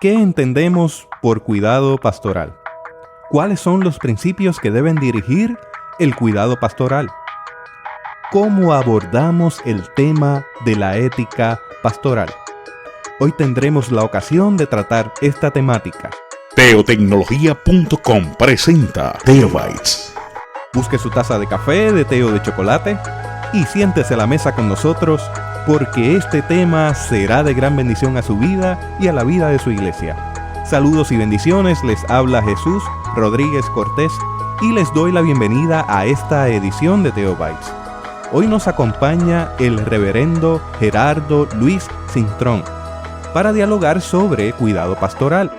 ¿Qué entendemos por cuidado pastoral? ¿Cuáles son los principios que deben dirigir el cuidado pastoral? ¿Cómo abordamos el tema de la ética pastoral? Hoy tendremos la ocasión de tratar esta temática. Teotecnología.com presenta Teobytes. Busque su taza de café, de té o de chocolate y siéntese a la mesa con nosotros porque este tema será de gran bendición a su vida y a la vida de su iglesia. Saludos y bendiciones, les habla Jesús Rodríguez Cortés y les doy la bienvenida a esta edición de Teobytes. Hoy nos acompaña el reverendo Gerardo Luis Cintrón para dialogar sobre cuidado pastoral.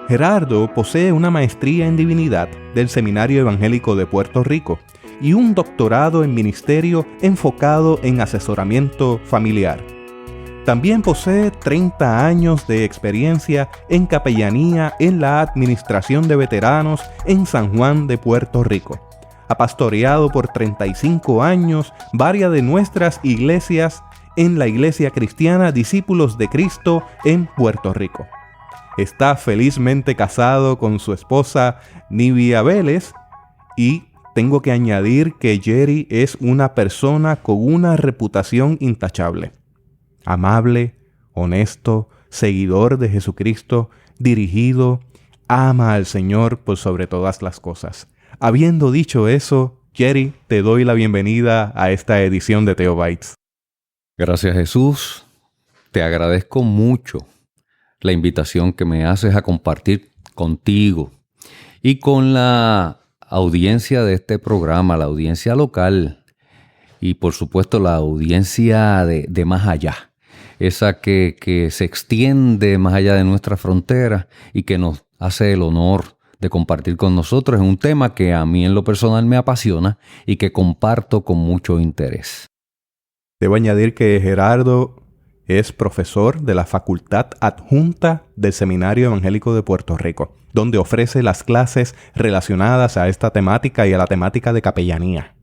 Gerardo posee una maestría en divinidad del Seminario Evangélico de Puerto Rico y un doctorado en ministerio enfocado en asesoramiento familiar. También posee 30 años de experiencia en capellanía en la administración de veteranos en San Juan de Puerto Rico. Ha pastoreado por 35 años varias de nuestras iglesias en la Iglesia Cristiana Discípulos de Cristo en Puerto Rico. Está felizmente casado con su esposa Nivia Vélez y tengo que añadir que Jerry es una persona con una reputación intachable. Amable, honesto, seguidor de Jesucristo, dirigido, ama al Señor por sobre todas las cosas. Habiendo dicho eso, Jerry, te doy la bienvenida a esta edición de Teobytes. Gracias, Jesús. Te agradezco mucho la invitación que me haces a compartir contigo y con la audiencia de este programa, la audiencia local y por supuesto la audiencia de más allá, esa que se extiende más allá de nuestra frontera y que nos hace el honor de compartir con nosotros en un tema que a mí en lo personal me apasiona y que comparto con mucho interés. Debo añadir que Gerardo es profesor de la Facultad Adjunta del Seminario Evangélico de Puerto Rico, donde ofrece las clases relacionadas a esta temática y a la temática de capellanía.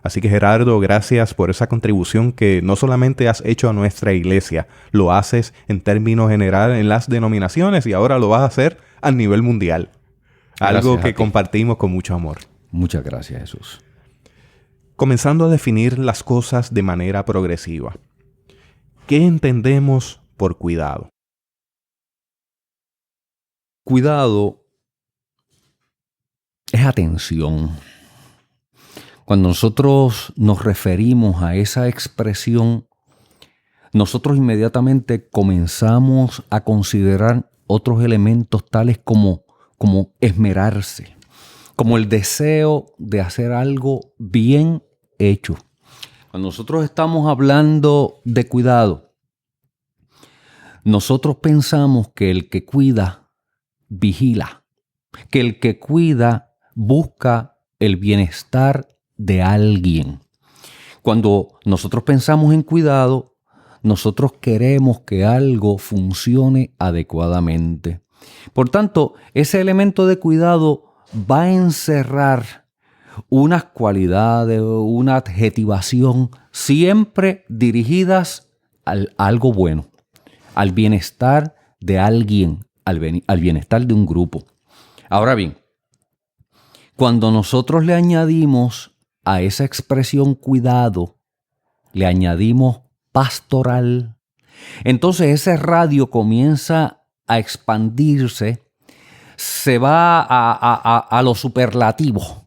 Así que Gerardo, gracias por esa contribución que no solamente has hecho a nuestra iglesia, lo haces en términos generales en las denominaciones y ahora lo vas a hacer a nivel mundial. Algo que compartimos con mucho amor. Muchas gracias, Jesús. Comenzando a definir las cosas de manera progresiva. ¿Qué entendemos por cuidado? Cuidado es atención. Cuando nosotros nos referimos a esa expresión, nosotros inmediatamente comenzamos a considerar otros elementos tales como esmerarse, como el deseo de hacer algo bien hecho. Cuando nosotros estamos hablando de cuidado, nosotros pensamos que el que cuida, vigila, que el que cuida busca el bienestar de alguien. Cuando nosotros pensamos en cuidado, nosotros queremos que algo funcione adecuadamente. Por tanto, ese elemento de cuidado va a encerrar unas cualidades, una adjetivación siempre dirigidas a algo bueno, al bienestar de alguien, al bienestar de un grupo. Ahora bien, cuando nosotros le añadimos a esa expresión cuidado, le añadimos pastoral, entonces ese radio comienza a expandirse, se va a lo superlativo.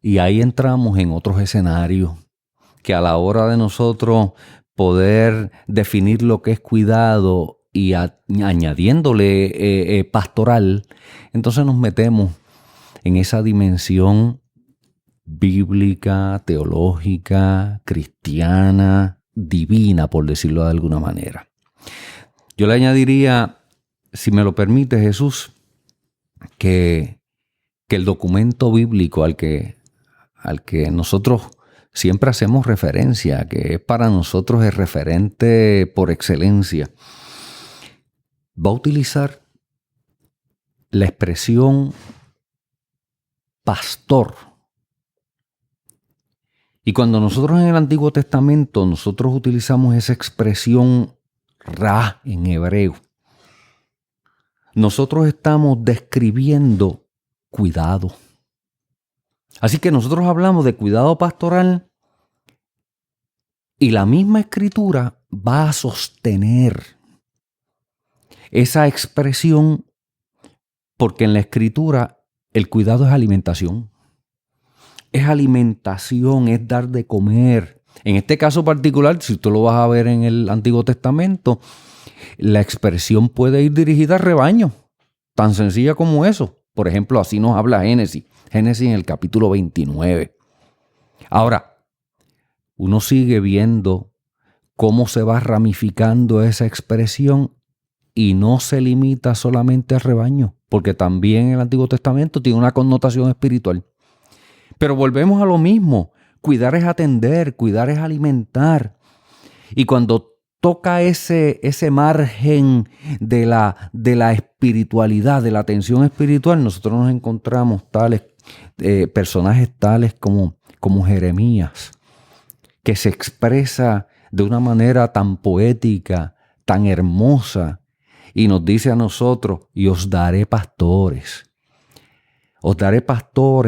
Y ahí entramos en otros escenarios que a la hora de nosotros poder definir lo que es cuidado y añadiéndole pastoral, entonces nos metemos en esa dimensión bíblica, teológica, cristiana, divina, por decirlo de alguna manera. Yo le añadiría, si me lo permite Jesús, que el documento bíblico al que nosotros siempre hacemos referencia, que es para nosotros el referente por excelencia, va a utilizar la expresión pastor. Y cuando nosotros en el Antiguo Testamento nosotros utilizamos esa expresión ra en hebreo, nosotros estamos describiendo cuidado. Así que nosotros hablamos de cuidado pastoral y la misma Escritura va a sostener esa expresión, porque en la Escritura el cuidado es alimentación. Es alimentación, es dar de comer. En este caso particular, si tú lo vas a ver en el Antiguo Testamento, la expresión puede ir dirigida al rebaño, tan sencilla como eso. Por ejemplo, así nos habla Génesis en el capítulo 29. Ahora, uno sigue viendo cómo se va ramificando esa expresión y no se limita solamente al rebaño, porque también el Antiguo Testamento tiene una connotación espiritual. Pero volvemos a lo mismo, cuidar es atender, cuidar es alimentar. Y cuando toca ese margen de la espiritualidad, de la atención espiritual, nosotros nos encontramos personajes tales como Jeremías, que se expresa de una manera tan poética, tan hermosa, y nos dice a nosotros: y os daré pastores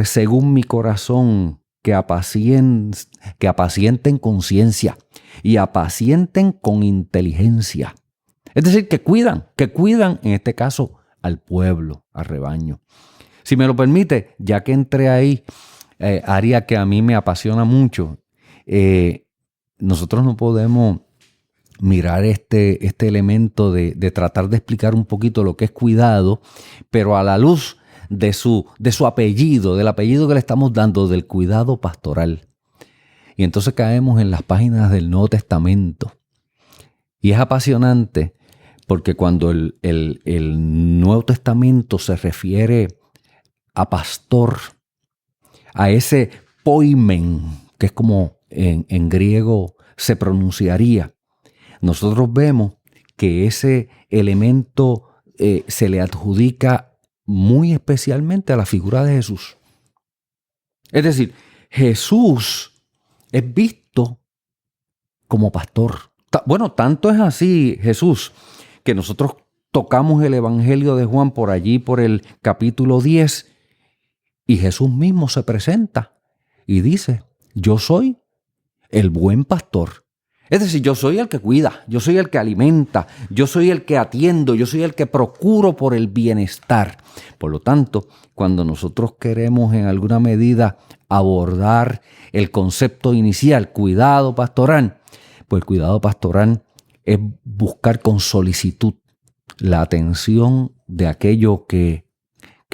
según mi corazón, que apacienten con ciencia y apacienten con inteligencia. Es decir, que cuidan en este caso al pueblo, al rebaño. Si me lo permite, ya que entré ahí, área que a mí me apasiona mucho, nosotros no podemos mirar este elemento de tratar de explicar un poquito lo que es cuidado, pero a la luz de su apellido, del apellido que le estamos dando, del cuidado pastoral. Y entonces caemos en las páginas del Nuevo Testamento. Y es apasionante porque cuando el Nuevo Testamento se refiere a pastor, a ese poimen, que es como en griego se pronunciaría, nosotros vemos que ese elemento se le adjudica muy especialmente a la figura de Jesús. Es decir, Jesús es visto como pastor. Bueno, tanto es así Jesús que nosotros tocamos el Evangelio de Juan por allí, por el capítulo 10, y Jesús mismo se presenta y dice: yo soy el buen pastor. Es decir, yo soy el que cuida, yo soy el que alimenta, yo soy el que atiendo, yo soy el que procuro por el bienestar. Por lo tanto, cuando nosotros queremos en alguna medida abordar el concepto inicial, cuidado pastoral, pues el cuidado pastoral es buscar con solicitud la atención de aquello que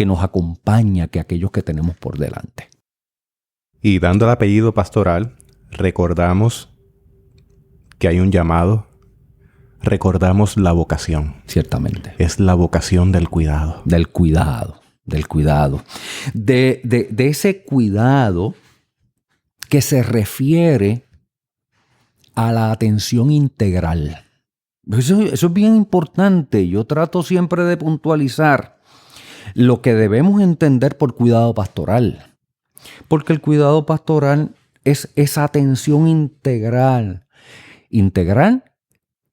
nos acompaña, que aquellos que tenemos por delante. Y dando el apellido pastoral, recordamos que hay un llamado, recordamos la vocación. Ciertamente. Es la vocación del cuidado. Del cuidado. De ese cuidado que se refiere a la atención integral. Eso es bien importante. Yo trato siempre de puntualizar lo que debemos entender por cuidado pastoral. Porque el cuidado pastoral es esa atención integral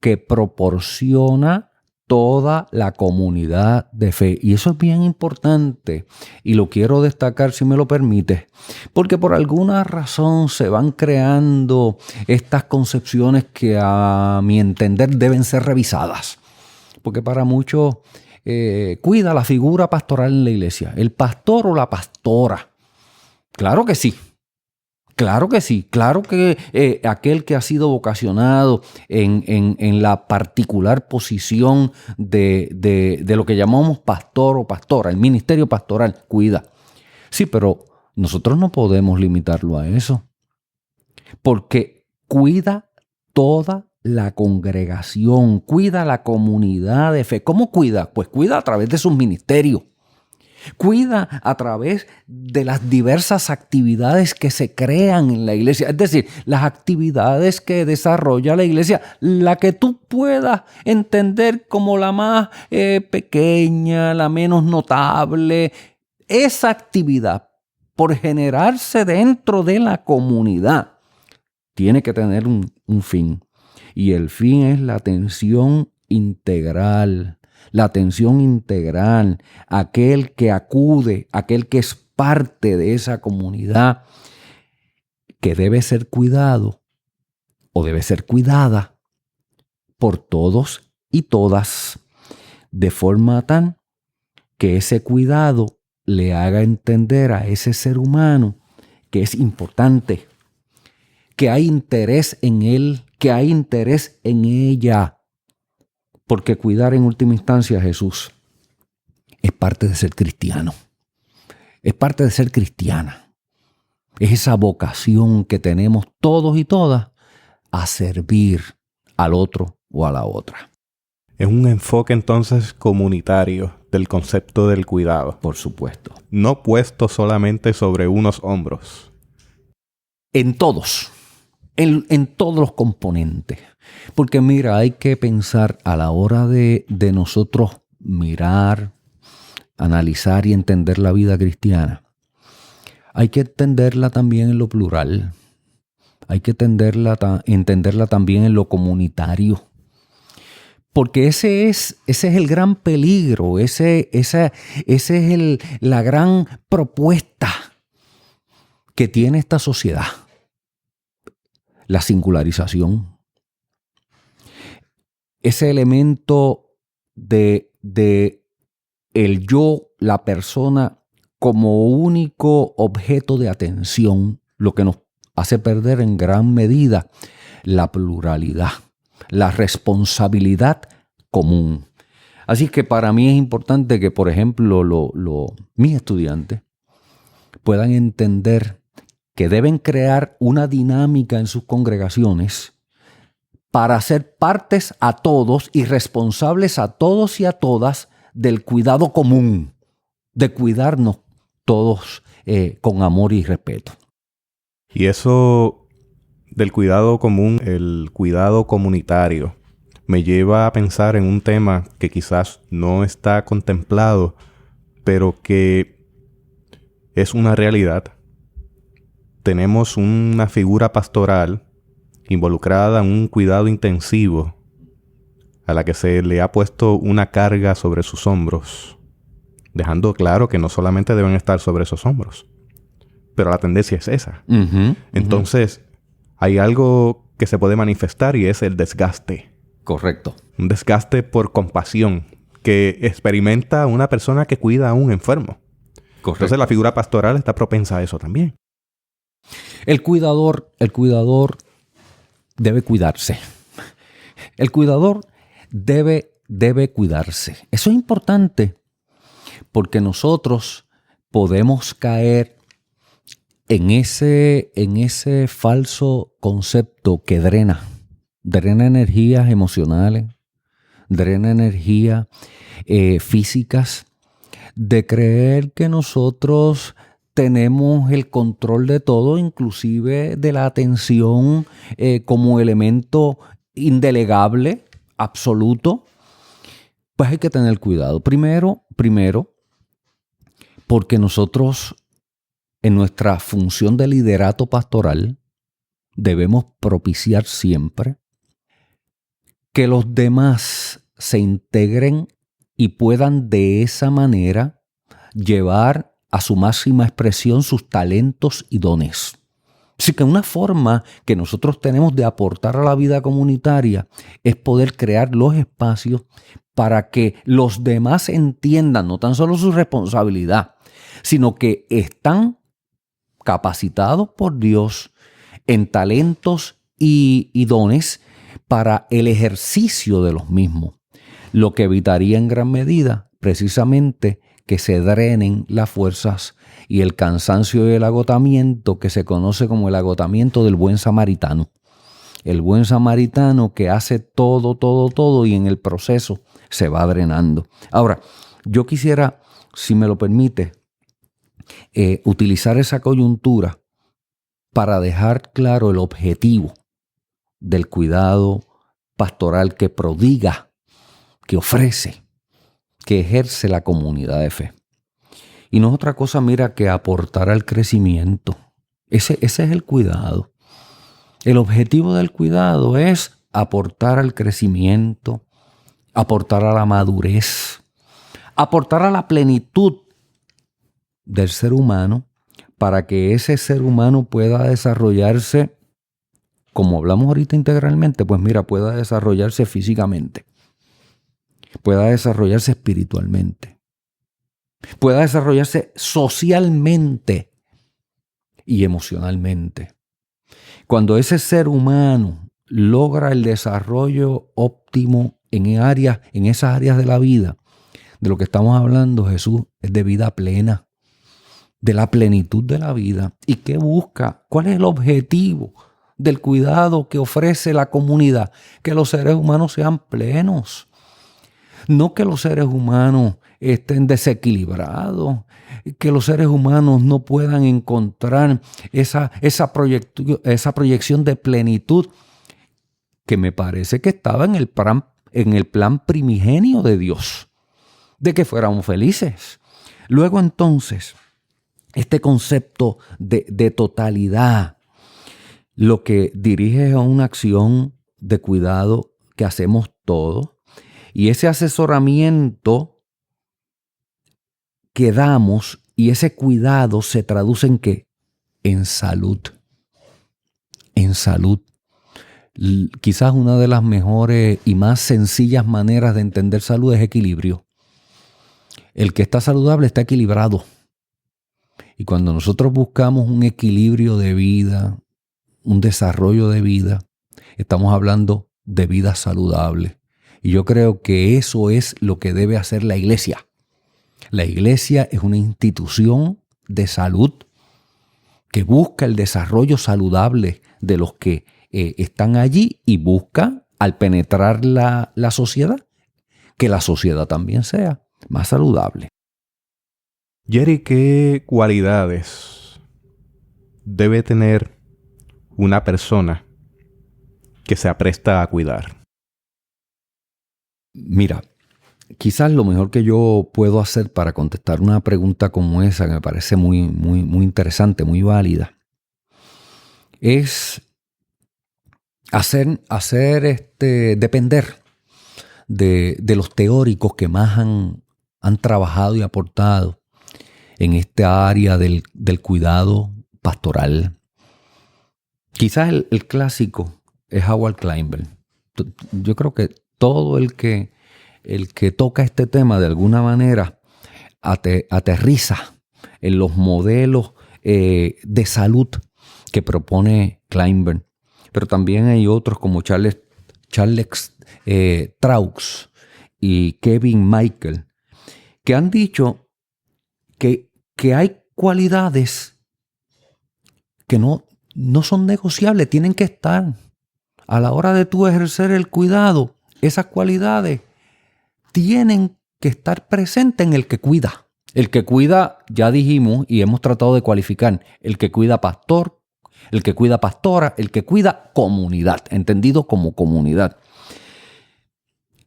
que proporciona toda la comunidad de fe. Y eso es bien importante y lo quiero destacar, si me lo permite, porque por alguna razón se van creando estas concepciones que a mi entender deben ser revisadas. Porque para muchos cuida la figura pastoral en la iglesia, el pastor o la pastora. Claro que sí. Claro que sí, claro que aquel que ha sido vocacionado en la particular posición de lo que llamamos pastor o pastora, el ministerio pastoral, cuida. Sí, pero nosotros no podemos limitarlo a eso, porque cuida toda la congregación, cuida la comunidad de fe. ¿Cómo cuida? Pues cuida a través de sus ministerios. Cuida a través de las diversas actividades que se crean en la iglesia. Es decir, las actividades que desarrolla la iglesia, la que tú puedas entender como la más pequeña, la menos notable. Esa actividad, por generarse dentro de la comunidad, tiene que tener un fin. Y el fin es la atención integral la atención integral, aquel que acude, aquel que es parte de esa comunidad, que debe ser cuidado o debe ser cuidada por todos y todas, de forma tal que ese cuidado le haga entender a ese ser humano que es importante, que hay interés en él, que hay interés en ella. Porque cuidar en última instancia, Jesús, es parte de ser cristiano. Es parte de ser cristiana. Es esa vocación que tenemos todos y todas a servir al otro o a la otra. Es un enfoque entonces comunitario del concepto del cuidado. Por supuesto. No puesto solamente sobre unos hombros. En todos. En todos los componentes. Porque mira, hay que pensar a la hora de nosotros mirar, analizar y entender la vida cristiana. Hay que entenderla también en lo plural. Hay que entenderla también en lo comunitario. Porque ese es el gran peligro, esa es la gran propuesta que tiene esta sociedad. La singularización. Ese elemento de el yo, la persona, como único objeto de atención, lo que nos hace perder en gran medida la pluralidad, la responsabilidad común. Así que para mí es importante que, por ejemplo, mis estudiantes puedan entender que deben crear una dinámica en sus congregaciones para ser partes a todos y responsables a todos y a todas del cuidado común, de cuidarnos todos con amor y respeto. Y eso del cuidado común, el cuidado comunitario, me lleva a pensar en un tema que quizás no está contemplado, pero que es una realidad. Tenemos una figura pastoral involucrada en un cuidado intensivo a la que se le ha puesto una carga sobre sus hombros, dejando claro que no solamente deben estar sobre esos hombros, pero la tendencia es esa. Entonces, hay algo que se puede manifestar y es el desgaste. Correcto. Un desgaste por compasión que experimenta una persona que cuida a un enfermo. Correcto. Entonces, la figura pastoral está propensa a eso también. El cuidador debe cuidarse. El cuidador debe cuidarse. Eso es importante porque nosotros podemos caer en ese falso concepto que drena energías emocionales, drena energías físicas, de creer que nosotros tenemos el control de todo, inclusive de la atención como elemento indelegable, absoluto. Pues hay que tener cuidado. Primero, porque nosotros en nuestra función de liderato pastoral debemos propiciar siempre que los demás se integren y puedan de esa manera llevar a su máxima expresión sus talentos y dones. Así que una forma que nosotros tenemos de aportar a la vida comunitaria es poder crear los espacios para que los demás entiendan no tan solo su responsabilidad, sino que están capacitados por Dios en talentos y dones para el ejercicio de los mismos, lo que evitaría en gran medida precisamente que se drenen las fuerzas y el cansancio y el agotamiento que se conoce como el agotamiento del buen samaritano. El buen samaritano que hace todo y en el proceso se va drenando. Ahora, yo quisiera, si me lo permite, utilizar esa coyuntura para dejar claro el objetivo del cuidado pastoral que prodiga, que ofrece, que ejerce la comunidad de fe. Y no es otra cosa, mira, que aportar al crecimiento. Ese es el cuidado. El objetivo del cuidado es aportar al crecimiento, aportar a la madurez, aportar a la plenitud del ser humano para que ese ser humano pueda desarrollarse, como hablamos ahorita integralmente, pues mira, pueda desarrollarse físicamente, pueda desarrollarse espiritualmente, pueda desarrollarse socialmente y emocionalmente. Cuando ese ser humano logra el desarrollo óptimo en esas áreas de la vida, de lo que estamos hablando, Jesús, es de vida plena, de la plenitud de la vida. ¿Y qué busca? ¿Cuál es el objetivo del cuidado que ofrece la comunidad? Que los seres humanos sean plenos. No que los seres humanos estén desequilibrados, que los seres humanos no puedan encontrar esa proyección de plenitud que me parece que estaba en el plan primigenio de Dios, de que fuéramos felices. Luego entonces, este concepto de totalidad, lo que dirige a una acción de cuidado que hacemos todos, y ese asesoramiento que damos y ese cuidado se traduce en ¿qué? En salud. En salud. Quizás una de las mejores y más sencillas maneras de entender salud es equilibrio. El que está saludable está equilibrado. Y cuando nosotros buscamos un equilibrio de vida, un desarrollo de vida, estamos hablando de vida saludable. Y yo creo que eso es lo que debe hacer la iglesia. La iglesia es una institución de salud que busca el desarrollo saludable de los que están allí y busca, al penetrar la sociedad, que la sociedad también sea más saludable. Jerry, ¿qué cualidades debe tener una persona que se apresta a cuidar? Mira, quizás lo mejor que yo puedo hacer para contestar una pregunta como esa, que me parece muy, muy, muy interesante, muy válida, es hacer depender de los teóricos que más han trabajado y aportado en esta área del cuidado pastoral. Quizás el clásico es Howard Kleinberg. Yo creo que todo el que toca este tema de alguna manera aterriza en los modelos de salud que propone Kleinberg. Pero también hay otros como Charles Traux y Kevin Michael, que han dicho que hay cualidades que no son negociables, tienen que estar. A la hora de tú ejercer el cuidado, esas cualidades tienen que estar presentes en el que cuida. El que cuida, ya dijimos y hemos tratado de cualificar, el que cuida pastor, el que cuida pastora, el que cuida comunidad, entendido como comunidad.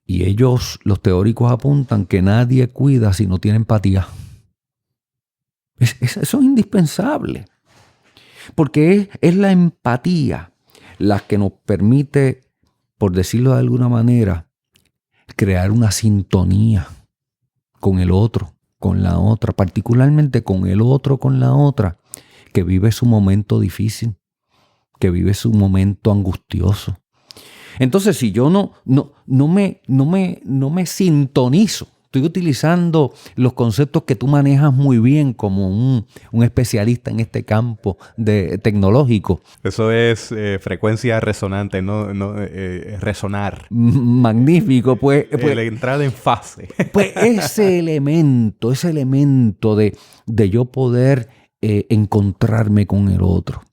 Y ellos, los teóricos, apuntan que nadie cuida si no tiene empatía. Eso es indispensable, porque es la empatía la que nos permite, por decirlo de alguna manera, crear una sintonía con el otro, con la otra, particularmente con el otro, con la otra, que vive su momento difícil, que vive su momento angustioso. Entonces, si yo no me sintonizo, estoy utilizando los conceptos que tú manejas muy bien como un especialista en este campo tecnológico. Eso es frecuencia resonante, no resonar. Magnífico, pues la entrada en fase. Pues ese elemento de yo poder encontrarme con el otro.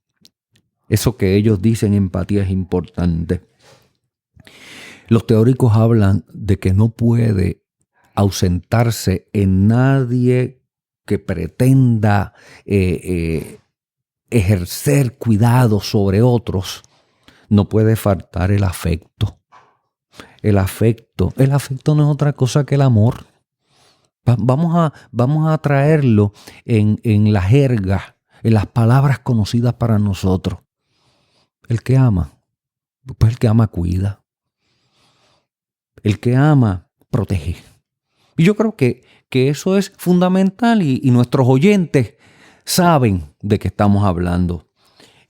Eso que ellos dicen empatía es importante. Los teóricos hablan de que no puede ausentarse en nadie que pretenda ejercer cuidado sobre otros. No puede faltar el afecto. El afecto no es otra cosa que el amor. Vamos a traerlo en la jerga, en las palabras conocidas para nosotros. El que ama, pues el que ama cuida. El que ama, protege. Y yo creo que eso es fundamental y nuestros oyentes saben de qué estamos hablando.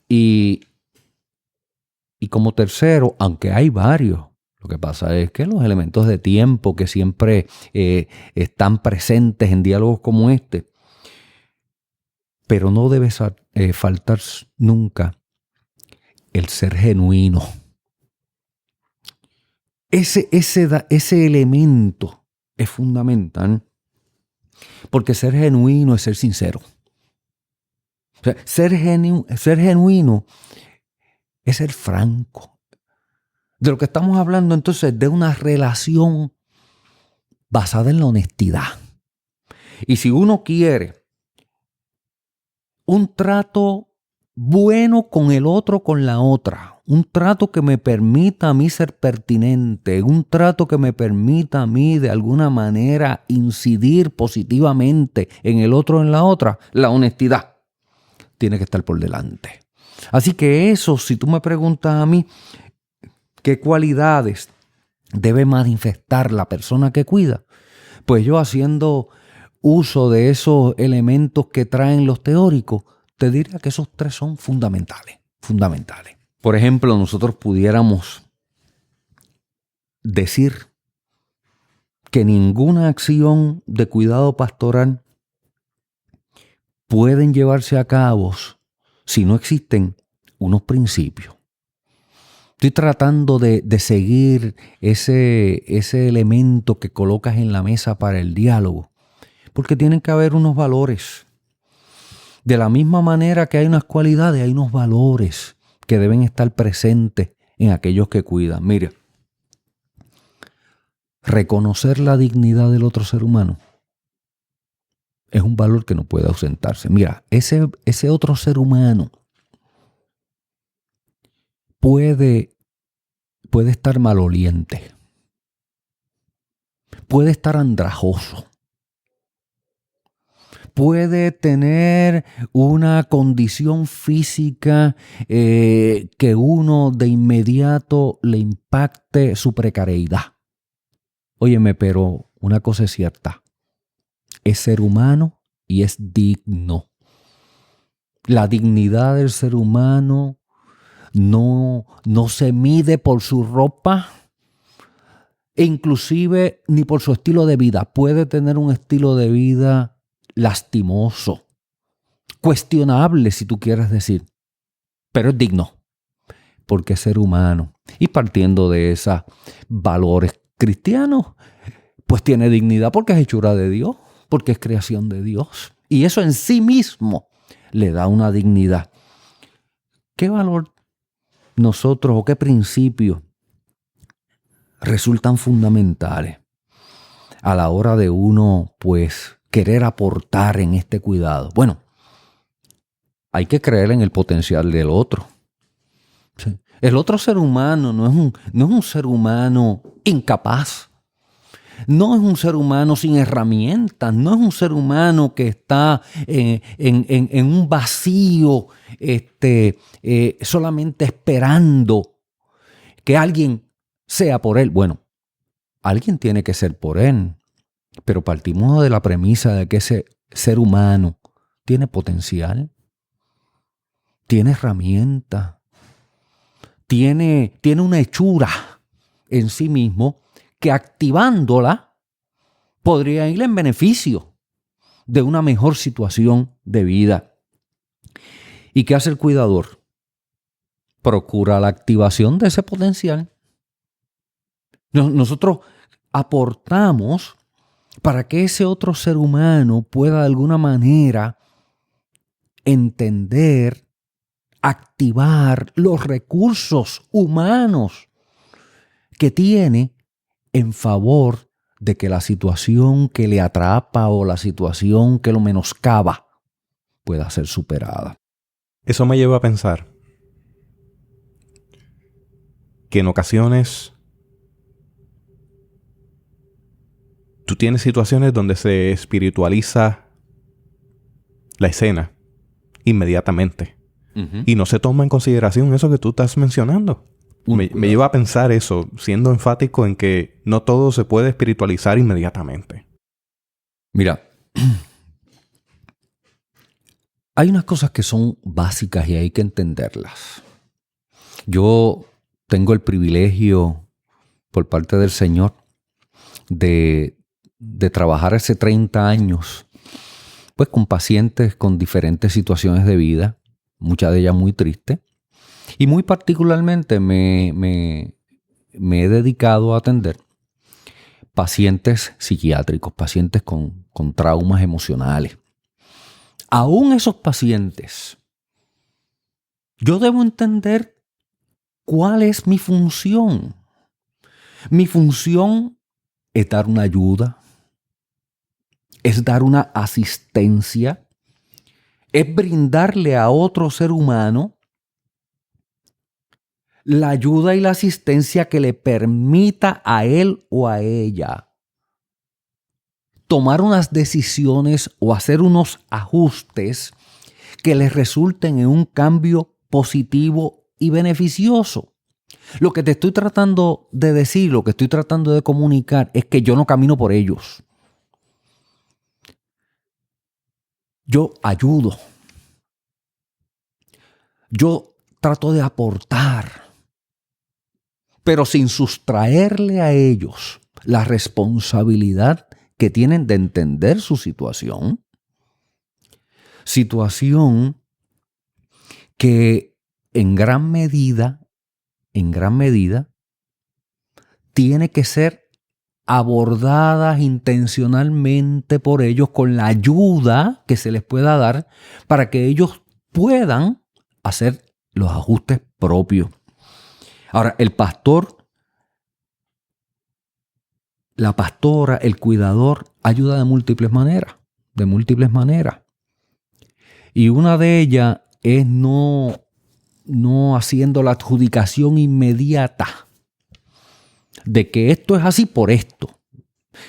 Y como tercero, aunque hay varios, lo que pasa es que los elementos de tiempo que siempre están presentes en diálogos como este, pero no debe faltar nunca el ser genuino. Ese elemento es fundamental, porque ser genuino es ser sincero. O sea, ser genuino es ser franco. De lo que estamos hablando entonces de una relación basada en la honestidad. Y si uno quiere un trato bueno con el otro, con la otra, un trato que me permita a mí ser pertinente, un trato que me permita a mí de alguna manera incidir positivamente en el otro, en la otra, la honestidad tiene que estar por delante. Así que eso, si tú me preguntas a mí, ¿qué cualidades debe manifestar la persona que cuida? Pues yo, haciendo uso de esos elementos que traen los teóricos, te diría que esos tres son fundamentales. Por ejemplo, nosotros pudiéramos decir que ninguna acción de cuidado pastoral pueden llevarse a cabo si no existen unos principios. Estoy tratando de seguir ese elemento que colocas en la mesa para el diálogo, porque tienen que haber unos valores. De la misma manera que hay unas cualidades, hay unos valores que deben estar presentes en aquellos que cuidan. Mira, reconocer la dignidad del otro ser humano es un valor que no puede ausentarse. Mira, ese otro ser humano puede estar maloliente, puede estar andrajoso, puede tener una condición física que uno de inmediato le impacte su precariedad. Óyeme, pero una cosa es cierta, es ser humano y es digno. La dignidad del ser humano no se mide por su ropa, e inclusive ni por su estilo de vida. Puede tener un estilo de vida lastimoso, cuestionable si tú quieres decir, pero es digno, porque es ser humano. Y partiendo de esos valores cristianos, pues tiene dignidad porque es hechura de Dios, porque es creación de Dios. Y eso en sí mismo le da una dignidad. ¿Qué valor nosotros o qué principios resultan fundamentales a la hora de uno, pues, querer aportar en este cuidado? Bueno, hay que creer en el potencial del otro. ¿Sí? El otro ser humano no es un ser humano incapaz. No es un ser humano sin herramientas, no es un ser humano que está en un vacío solamente esperando que alguien sea por él. Bueno, alguien tiene que ser por él, pero partimos de la premisa de que ese ser humano tiene potencial, tiene herramientas, tiene una hechura en sí mismo que activándola podría ir en beneficio de una mejor situación de vida. ¿Y qué hace el cuidador? Procura la activación de ese potencial. Nosotros aportamos para que ese otro ser humano pueda de alguna manera entender, activar los recursos humanos que tiene en favor de que la situación que le atrapa o la situación que lo menoscaba pueda ser superada. Eso me lleva a pensar que en ocasiones tú tienes situaciones donde se espiritualiza la escena inmediatamente. Uh-huh. Y no se toma en consideración eso que tú estás mencionando. me lleva a pensar eso, siendo enfático en que no todo se puede espiritualizar inmediatamente. Mira, hay unas cosas que son básicas y hay que entenderlas. Yo tengo el privilegio, por parte del Señor, de trabajar hace 30 años pues con pacientes con diferentes situaciones de vida, muchas de ellas muy tristes, y muy particularmente me he dedicado a atender pacientes psiquiátricos, pacientes con traumas emocionales. Aún esos pacientes, yo debo entender cuál es mi función. Mi función es dar una ayuda, es dar una asistencia, es brindarle a otro ser humano la ayuda y la asistencia que le permita a él o a ella tomar unas decisiones o hacer unos ajustes que les resulten en un cambio positivo y beneficioso. Lo que te estoy tratando de decir, lo que estoy tratando de comunicar es que yo no camino por ellos. Yo ayudo. Yo trato de aportar, pero sin sustraerle a ellos la responsabilidad que tienen de entender su situación. Situación que en gran medida, tiene que ser abordadas intencionalmente por ellos con la ayuda que se les pueda dar para que ellos puedan hacer los ajustes propios. Ahora, el pastor, la pastora, el cuidador, ayuda de múltiples maneras. Y una de ellas es no haciendo la adjudicación inmediata de que esto es así por esto.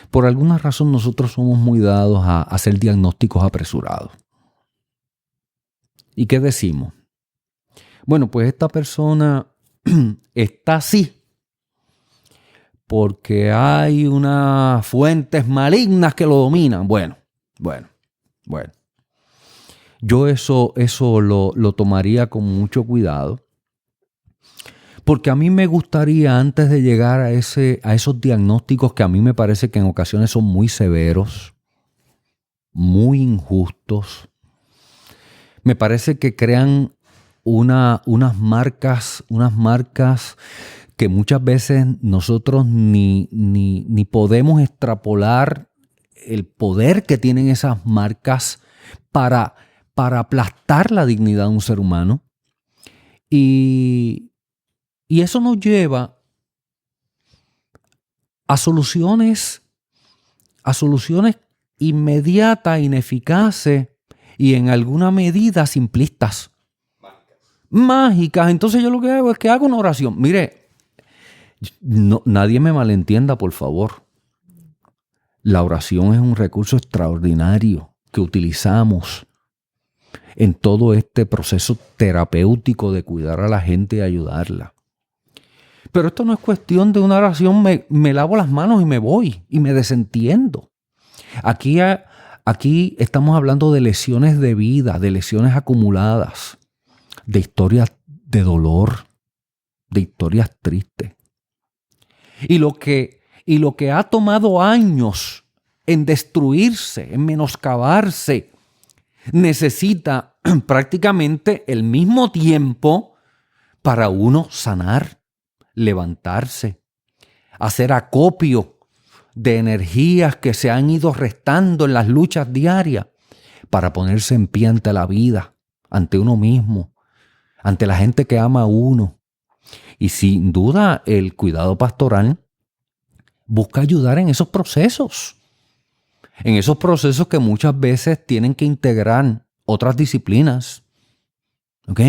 Por alguna razón nosotros somos muy dados a hacer diagnósticos apresurados. ¿Y qué decimos? Bueno, pues esta persona está así porque hay unas fuentes malignas que lo dominan. Bueno. Yo eso lo tomaría con mucho cuidado. Porque a mí me gustaría, antes de llegar a esos diagnósticos que a mí me parece que en ocasiones son muy severos, muy injustos, me parece que crean unas marcas que muchas veces nosotros ni podemos extrapolar el poder que tienen esas marcas para aplastar la dignidad de un ser humano. Y eso nos lleva a soluciones inmediatas, ineficaces y en alguna medida simplistas. Mágicas. Entonces yo lo que hago es que hago una oración. Mire, nadie me malentienda, por favor. La oración es un recurso extraordinario que utilizamos en todo este proceso terapéutico de cuidar a la gente y ayudarla. Pero esto no es cuestión de una oración, me lavo las manos y me voy y me desentiendo. Aquí estamos hablando de lesiones de vida, de lesiones acumuladas, de historias de dolor, de historias tristes. Y lo que ha tomado años en destruirse, en menoscabarse, necesita prácticamente el mismo tiempo para uno sanar, levantarse, hacer acopio de energías que se han ido restando en las luchas diarias para ponerse en pie ante la vida, ante uno mismo, ante la gente que ama a uno. Y sin duda el cuidado pastoral busca ayudar en esos procesos que muchas veces tienen que integrar otras disciplinas, ¿ok?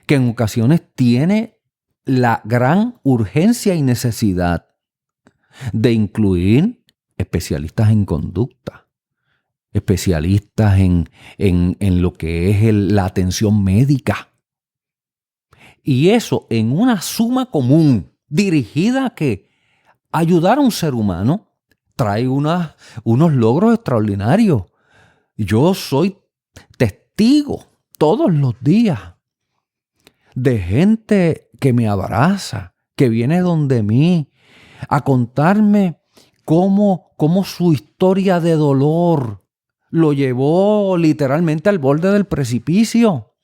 Que en ocasiones tiene la gran urgencia y necesidad de incluir especialistas en conducta, especialistas en lo que es la atención médica. Y eso en una suma común, dirigida a que ayudar a un ser humano, trae unos logros extraordinarios. Yo soy testigo todos los días de gente que me abraza, que viene donde mí a contarme cómo su historia de dolor lo llevó literalmente al borde del precipicio.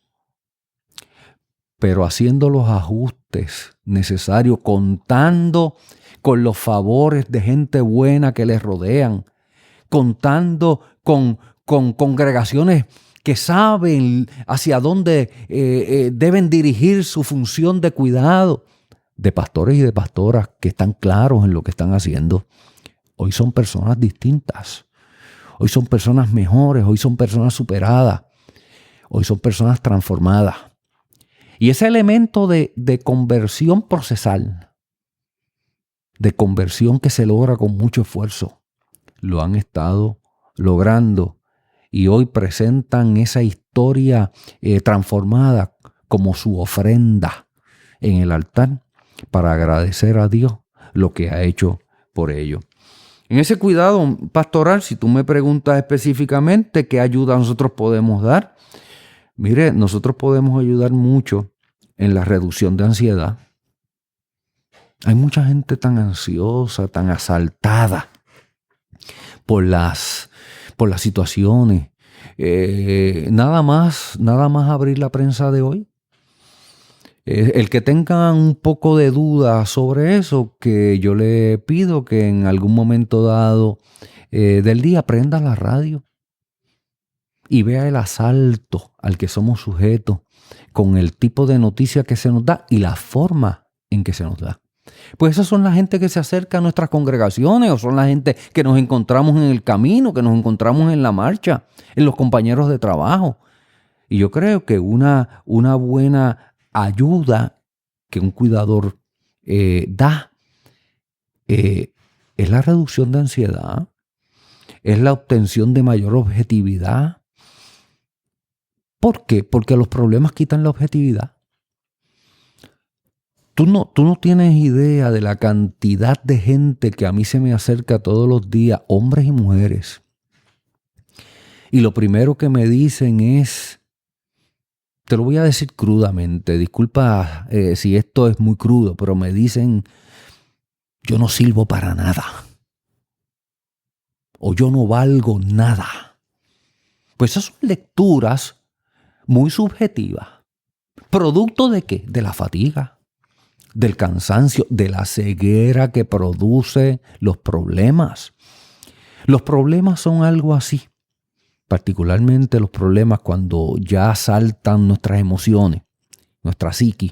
Pero haciendo los ajustes necesarios, contando con los favores de gente buena que les rodean, contando con congregaciones que saben hacia dónde deben dirigir su función de cuidado, de pastores y de pastoras que están claros en lo que están haciendo. Hoy son personas distintas, hoy son personas mejores, hoy son personas superadas, hoy son personas transformadas. Y ese elemento de conversión procesal, de conversión que se logra con mucho esfuerzo, lo han estado logrando y hoy presentan esa historia transformada como su ofrenda en el altar para agradecer a Dios lo que ha hecho por ellos. En ese cuidado pastoral, si tú me preguntas específicamente qué ayuda nosotros podemos dar, mire, nosotros podemos ayudar mucho en la reducción de ansiedad. Hay mucha gente tan ansiosa, tan asaltada por las situaciones. Nada más abrir la prensa de hoy. El que tenga un poco de duda sobre eso, que yo le pido que en algún momento dado del día prenda la radio y vea el asalto al que somos sujetos con el tipo de noticia que se nos da y la forma en que se nos da. Pues esas son la gente que se acerca a nuestras congregaciones o son la gente que nos encontramos en el camino, que nos encontramos en la marcha, en los compañeros de trabajo. Y yo creo que una buena ayuda que un cuidador da es la reducción de ansiedad, es la obtención de mayor objetividad. ¿Por qué? Porque los problemas quitan la objetividad. Tú no tienes idea de la cantidad de gente que a mí se me acerca todos los días, hombres y mujeres. Y lo primero que me dicen es, te lo voy a decir crudamente, disculpa si esto es muy crudo, pero me dicen, yo no sirvo para nada. O yo no valgo nada. Pues esas son lecturas muy subjetivas. ¿Producto de qué? De la fatiga, del cansancio, de la ceguera que produce los problemas. Los problemas son algo así, particularmente los problemas cuando ya saltan nuestras emociones, nuestra psiqui.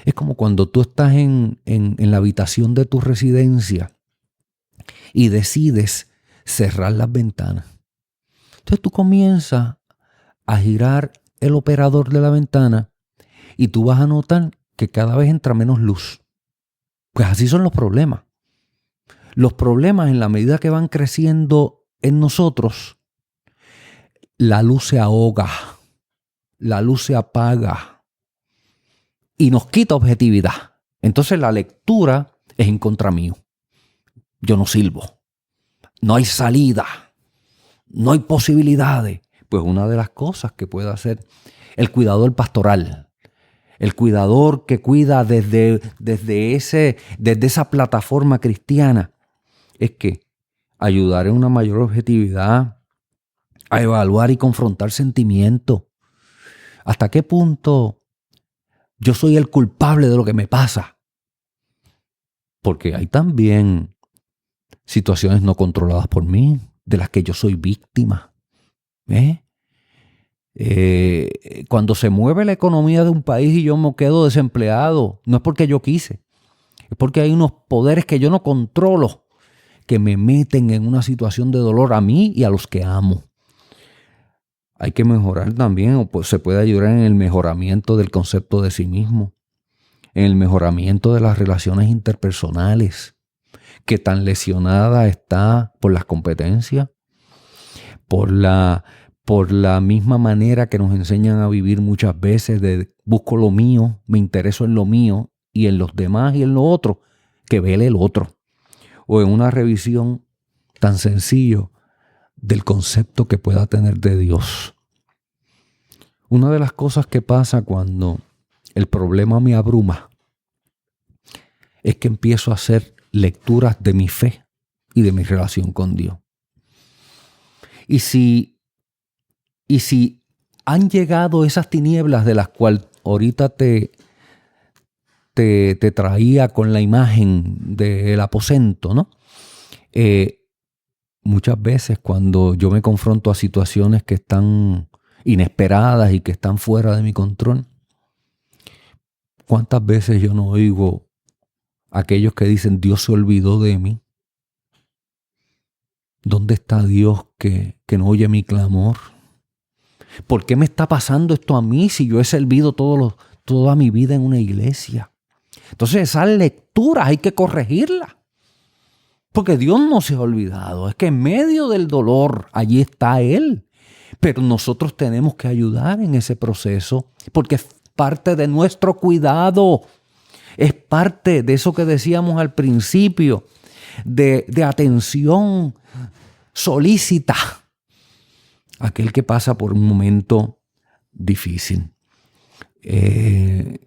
Es como cuando tú estás en la habitación de tu residencia y decides cerrar las ventanas. Entonces tú comienzas a girar el operador de la ventana y tú vas a notar que cada vez entra menos luz. Pues así son los problemas. Los problemas, en la medida que van creciendo en nosotros, la luz se ahoga, la luz se apaga y nos quita objetividad. Entonces la lectura es en contra mío. Yo no sirvo. No hay salida. No hay posibilidades. Pues una de las cosas que puede hacer el cuidador pastoral, el cuidador que cuida desde esa plataforma cristiana, es que ayudar en una mayor objetividad, a evaluar y confrontar sentimientos. ¿Hasta qué punto yo soy el culpable de lo que me pasa? Porque hay también situaciones no controladas por mí, de las que yo soy víctima. Cuando se mueve la economía de un país y yo me quedo desempleado, no es porque yo quise, es porque hay unos poderes que yo no controlo que me meten en una situación de dolor a mí y a los que amo. Hay que mejorar también, o pues se puede ayudar en el mejoramiento del concepto de sí mismo, en el mejoramiento de las relaciones interpersonales, que tan lesionada está por las competencias, por la por la misma manera que nos enseñan a vivir muchas veces de busco lo mío, me intereso en lo mío y en los demás y en lo otro, que vele el otro. O en una revisión tan sencillo del concepto que pueda tener de Dios. Una de las cosas que pasa cuando el problema me abruma es que empiezo a hacer lecturas de mi fe y de mi relación con Dios. Y si han llegado esas tinieblas de las cuales ahorita te traía con la imagen del aposento, ¿no? Muchas veces cuando yo me confronto a situaciones que están inesperadas y que están fuera de mi control, ¿cuántas veces yo no oigo a aquellos que dicen Dios se olvidó de mí? ¿Dónde está Dios que no oye mi clamor? ¿Por qué me está pasando esto a mí si yo he servido toda mi vida en una iglesia? Entonces esas lecturas hay que corregirlas. Porque Dios no se ha olvidado. Es que en medio del dolor allí está Él. Pero nosotros tenemos que ayudar en ese proceso porque es parte de nuestro cuidado. Es parte de eso que decíamos al principio, de atención solícita. Aquel que pasa por un momento difícil. El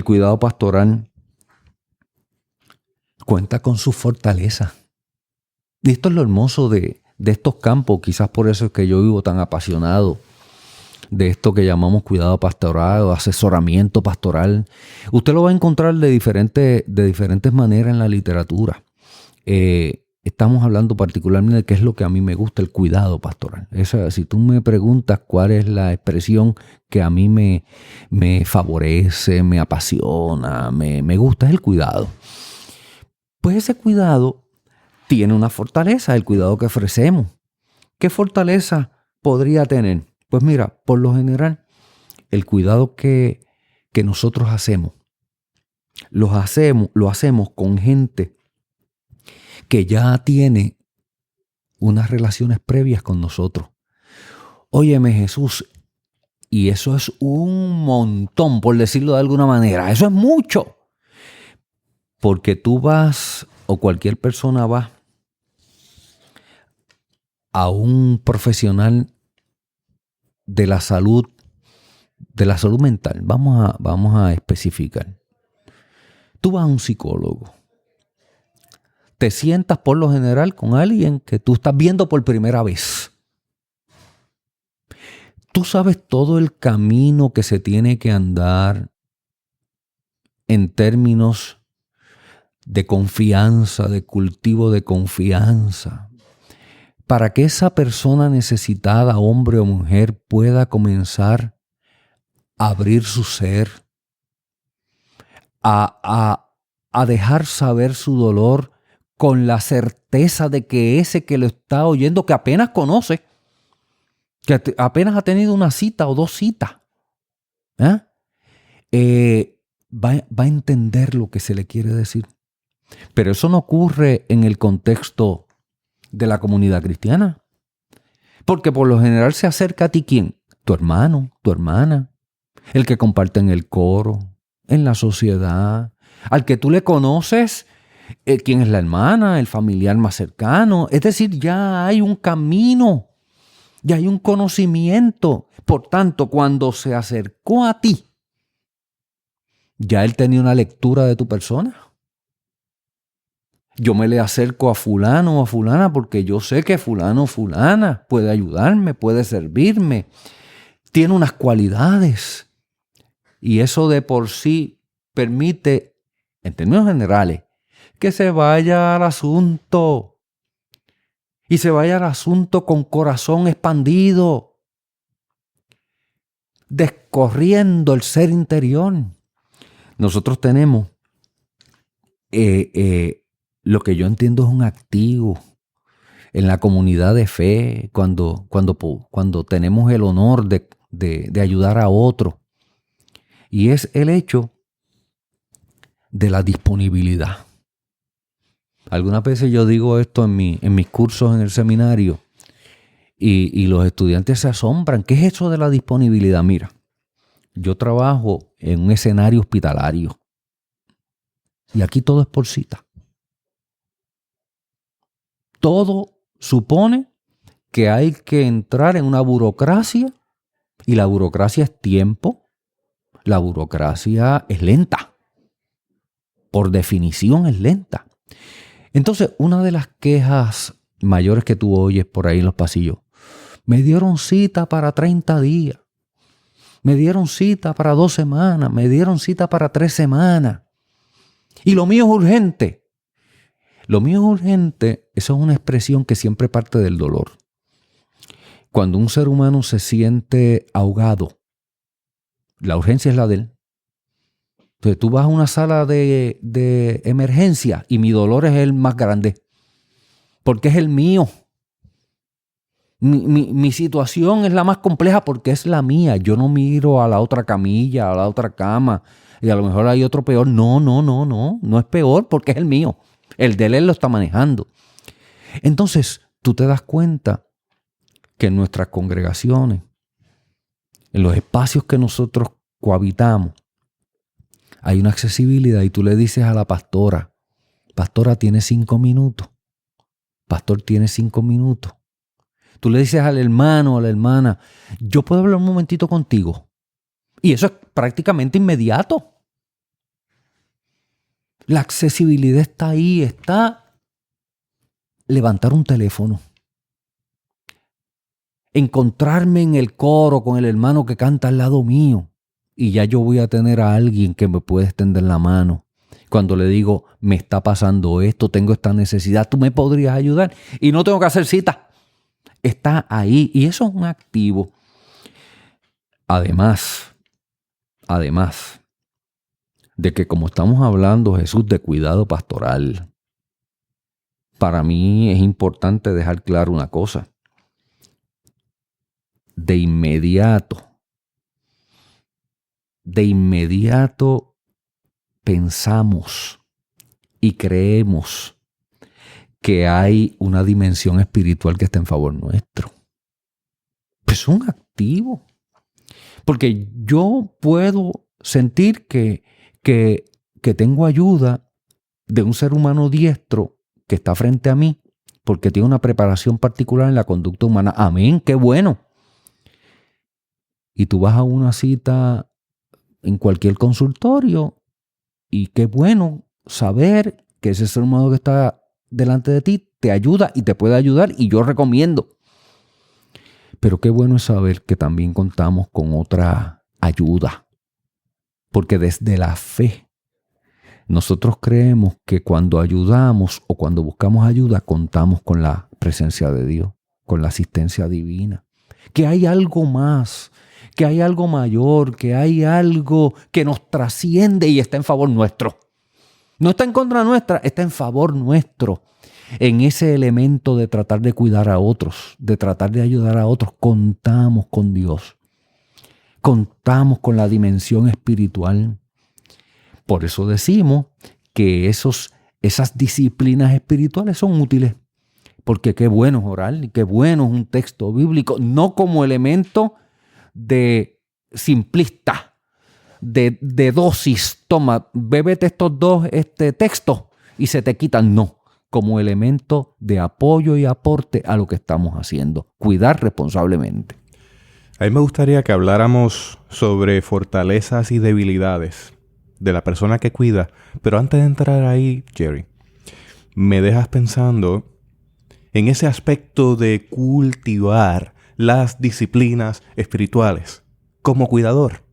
cuidado pastoral cuenta con su fortaleza. Y esto es lo hermoso de estos campos. Quizás por eso es que yo vivo tan apasionado de esto que llamamos cuidado pastoral o asesoramiento pastoral. Usted lo va a encontrar de diferentes maneras en la literatura. Estamos hablando particularmente de qué es lo que a mí me gusta, el cuidado pastoral. Si tú me preguntas cuál es la expresión que a mí me favorece, me apasiona, me gusta, es el cuidado. Pues ese cuidado tiene una fortaleza, el cuidado que ofrecemos. ¿Qué fortaleza podría tener? Pues mira, por lo general, el cuidado que nosotros hacemos, lo hacemos con gente que ya tiene unas relaciones previas con nosotros. Óyeme, Jesús, y eso es un montón, por decirlo de alguna manera. Eso es mucho. Porque tú vas, o cualquier persona va a un profesional de la salud mental. Vamos a especificar. Tú vas a un psicólogo. Te sientas por lo general con alguien que tú estás viendo por primera vez. Tú sabes todo el camino que se tiene que andar en términos de confianza, de cultivo de confianza, para que esa persona necesitada, hombre o mujer, pueda comenzar a abrir su ser, a dejar saber su dolor con la certeza de que ese que lo está oyendo, que apenas conoce, que apenas ha tenido una cita o dos citas, va a entender lo que se le quiere decir. Pero eso no ocurre en el contexto de la comunidad cristiana. Porque por lo general se acerca a ti ¿quién? Tu hermano, tu hermana, el que comparte en el coro, en la sociedad, al que tú le conoces, quién es la hermana, el familiar más cercano. Es decir, ya hay un camino, ya hay un conocimiento. Por tanto, cuando se acercó a ti, ya él tenía una lectura de tu persona. Yo me le acerco a fulano o a fulana porque yo sé que fulano o fulana puede ayudarme, puede servirme, tiene unas cualidades. Y eso de por sí permite, en términos generales, que se vaya al asunto. Y se vaya al asunto con corazón expandido, descorriendo el ser interior. Nosotros tenemos lo que yo entiendo es un activo en la comunidad de fe cuando tenemos el honor de ayudar a otro. Y es el hecho de la disponibilidad. Algunas veces yo digo esto en mis cursos en el seminario Y los estudiantes se asombran. ¿Qué es eso de la disponibilidad? Mira, yo trabajo en un escenario hospitalario y aquí todo es por cita. Todo supone que hay que entrar en una burocracia y la burocracia es tiempo. La burocracia es lenta. Por definición es lenta. Entonces, una de las quejas mayores que tú oyes por ahí en los pasillos, me dieron cita para 30 días, me dieron cita para 2 semanas, me dieron cita para 3 semanas. Y lo mío es urgente. Lo mío es urgente, eso es una expresión que siempre parte del dolor. Cuando un ser humano se siente ahogado, la urgencia es la de él. Entonces tú vas a una sala de emergencia y mi dolor es el más grande, porque es el mío. Mi situación es la más compleja porque es la mía. Yo no miro a la otra camilla, a la otra cama, y a lo mejor hay otro peor. No es peor porque es el mío. El de él lo está manejando. Entonces tú te das cuenta que en nuestras congregaciones, en los espacios que nosotros cohabitamos, hay una accesibilidad y tú le dices a la pastora, pastora, ¿tiene 5 minutos? Pastor, ¿tiene 5 minutos? Tú le dices al hermano o a la hermana, yo puedo hablar un momentito contigo. Y eso es prácticamente inmediato. La accesibilidad está ahí, está levantar un teléfono. Encontrarme en el coro con el hermano que canta al lado mío. Y ya yo voy a tener a alguien que me puede extender la mano. Cuando le digo, me está pasando esto, tengo esta necesidad, tú me podrías ayudar. Y no tengo que hacer cita. Está ahí y eso es un activo. Además de que como estamos hablando, Jesús, de cuidado pastoral, para mí es importante dejar claro una cosa. De inmediato pensamos y creemos que hay una dimensión espiritual que está en favor nuestro. Pues es un activo. Porque yo puedo sentir que tengo ayuda de un ser humano diestro que está frente a mí porque tiene una preparación particular en la conducta humana. Amén, qué bueno. Y tú vas a una cita en cualquier consultorio y qué bueno saber que ese ser humano que está delante de ti te ayuda y te puede ayudar y yo recomiendo. Pero qué bueno es saber que también contamos con otra ayuda. Porque desde la fe nosotros creemos que cuando ayudamos o cuando buscamos ayuda contamos con la presencia de Dios, con la asistencia divina. Que hay algo más, que hay algo mayor, que hay algo que nos trasciende y está en favor nuestro. No está en contra nuestra, está en favor nuestro. En ese elemento de tratar de cuidar a otros, de tratar de ayudar a otros, contamos con Dios. Contamos con la dimensión espiritual. Por eso decimos que esas disciplinas espirituales son útiles. Porque qué bueno es orar y qué bueno es un texto bíblico, no como elemento de simplista. De dosis, toma, bébete estos 2 textos y se te quitan. No, como elemento de apoyo y aporte a lo que estamos haciendo. Cuidar responsablemente. A mí me gustaría que habláramos sobre fortalezas y debilidades de la persona que cuida. Pero antes de entrar ahí, Jerry, me dejas pensando en ese aspecto de cultivar las disciplinas espirituales como cuidador.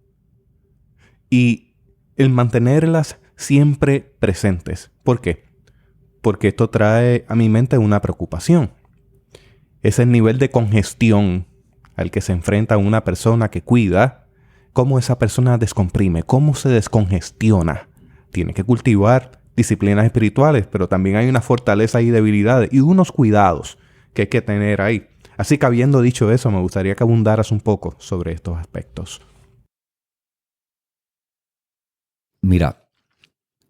Y el mantenerlas siempre presentes. ¿Por qué? Porque esto trae a mi mente una preocupación. Es el nivel de congestión al que se enfrenta una persona que cuida. Cómo esa persona descomprime, cómo se descongestiona. Tiene que cultivar disciplinas espirituales, pero también hay una fortaleza y debilidades y unos cuidados que hay que tener ahí. Así que habiendo dicho eso, me gustaría que abundaras un poco sobre estos aspectos. Mira,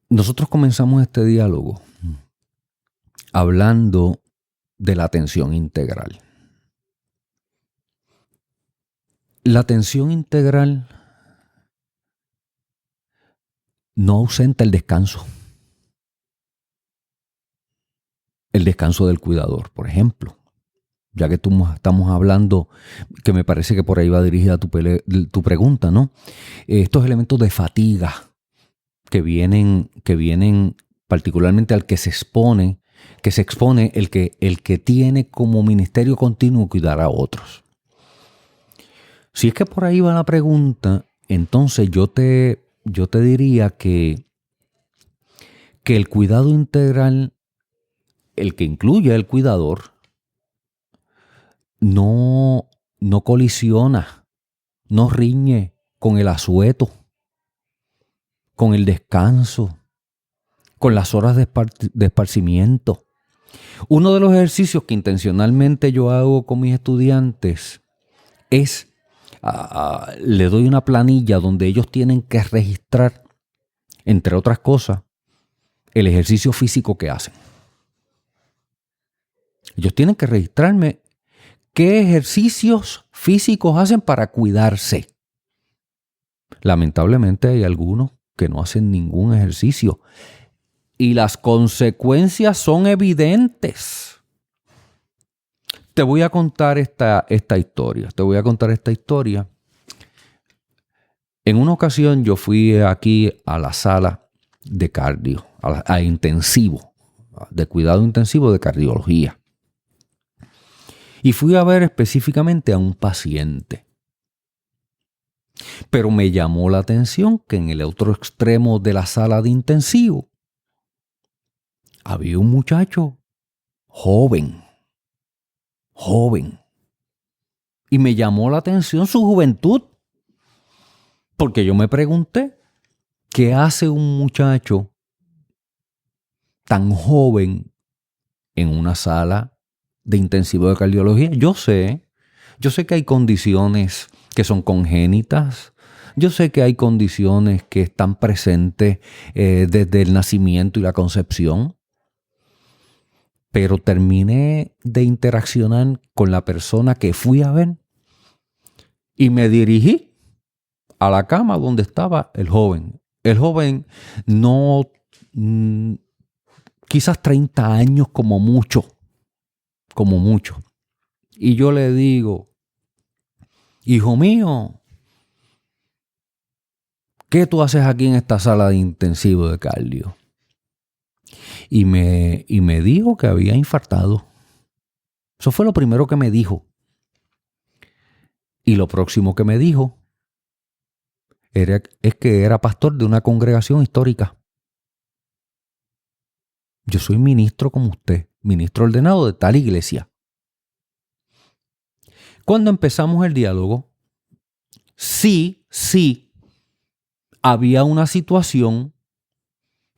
nosotros comenzamos este diálogo hablando de la atención integral. La atención integral no ausenta el descanso. El descanso del cuidador, por ejemplo. Ya que estamos hablando, que me parece que por ahí va dirigida tu pregunta, ¿no? Estos elementos de fatiga que vienen particularmente al que se expone el que tiene como ministerio continuo cuidar a otros. Si es que por ahí va la pregunta, entonces yo te diría que el cuidado integral, el que incluye al cuidador, no colisiona, no riñe con el asueto, con el descanso, con las horas de esparcimiento. Uno de los ejercicios que intencionalmente yo hago con mis estudiantes es, le doy una planilla donde ellos tienen que registrar, entre otras cosas, el ejercicio físico que hacen. Ellos tienen que registrarme qué ejercicios físicos hacen para cuidarse. Lamentablemente hay algunos que no hacen ningún ejercicio y las consecuencias son evidentes. Te voy a contar esta historia. En una ocasión yo fui aquí a la sala de cardio, a intensivo, de cuidado intensivo de cardiología. Y fui a ver específicamente a un paciente. Pero me llamó la atención que en el otro extremo de la sala de intensivo había un muchacho joven. Y me llamó la atención su juventud. Porque yo me pregunté, ¿qué hace un muchacho tan joven en una sala de intensivo de cardiología? Yo sé que hay condiciones que son congénitas. Yo sé que hay condiciones que están presentes desde el nacimiento y la concepción. Pero terminé de interaccionar con la persona que fui a ver y me dirigí a la cama donde estaba el joven. El joven no, quizás 30 años como mucho. Y yo le digo, hijo mío, ¿qué tú haces aquí en esta sala de intensivo de cardio? Y me dijo que había infartado. Eso fue lo primero que me dijo. Y lo próximo que me dijo es que era pastor de una congregación histórica. Yo soy ministro como usted, ministro ordenado de tal iglesia. Cuando empezamos el diálogo, sí, había una situación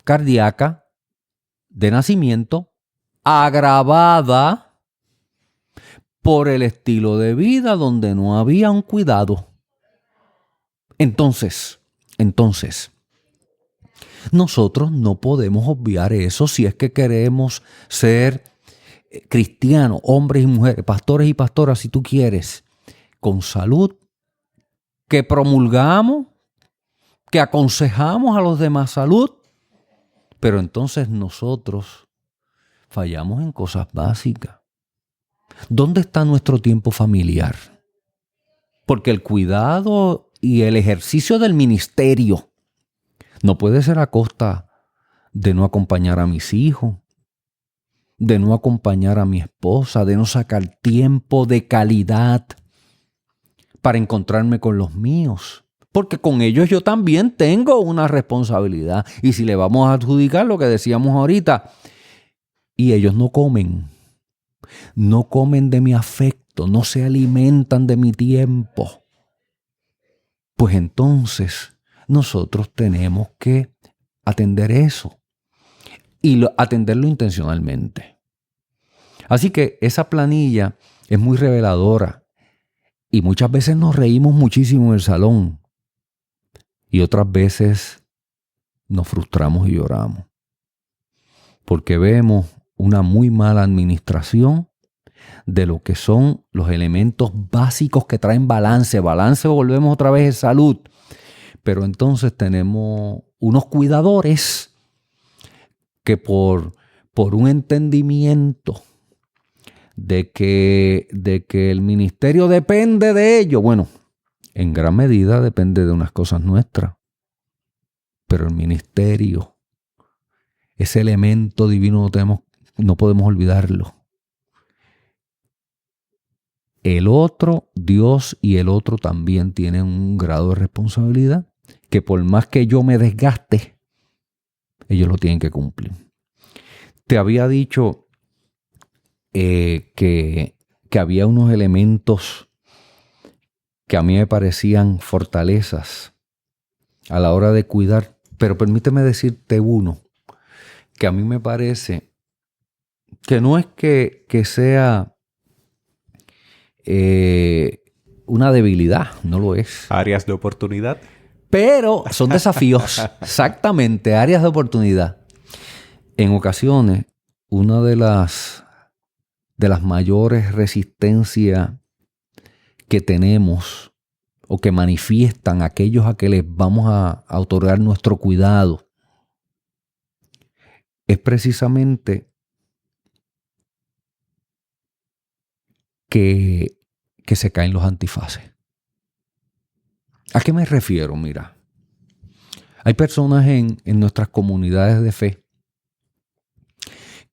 cardíaca de nacimiento agravada por el estilo de vida donde no había un cuidado. Entonces, nosotros no podemos obviar eso si es que queremos ser cristianos, hombres y mujeres, pastores y pastoras, si tú quieres, con salud, que promulgamos, que aconsejamos a los demás salud, pero entonces nosotros fallamos en cosas básicas. ¿Dónde está nuestro tiempo familiar? Porque el cuidado y el ejercicio del ministerio no puede ser a costa de no acompañar a mis hijos, de no acompañar a mi esposa, de no sacar tiempo de calidad para encontrarme con los míos. Porque con ellos yo también tengo una responsabilidad. Y si le vamos a adjudicar lo que decíamos ahorita, y ellos no comen de mi afecto, no se alimentan de mi tiempo, pues entonces nosotros tenemos que atender eso y atenderlo intencionalmente. Así que esa planilla es muy reveladora y muchas veces nos reímos muchísimo en el salón y otras veces nos frustramos y lloramos porque vemos una muy mala administración de lo que son los elementos básicos que traen balance. Balance, volvemos otra vez, es salud. Pero entonces tenemos unos cuidadores que por un entendimiento de que el ministerio depende de ello, bueno, en gran medida depende de unas cosas nuestras, pero el ministerio, ese elemento divino no podemos olvidarlo. El otro, Dios y el otro también tienen un grado de responsabilidad que por más que yo me desgaste, ellos lo tienen que cumplir. Te había dicho que había unos elementos que a mí me parecían fortalezas a la hora de cuidar, pero permíteme decirte uno que a mí me parece que no es que sea una debilidad, no lo es. Áreas de oportunidad. Pero son desafíos, exactamente, áreas de oportunidad. En ocasiones, una de las mayores resistencias que tenemos o que manifiestan aquellos a que les vamos a otorgar nuestro cuidado es precisamente que se caen los antifaces. ¿A qué me refiero? Mira, hay personas en nuestras comunidades de fe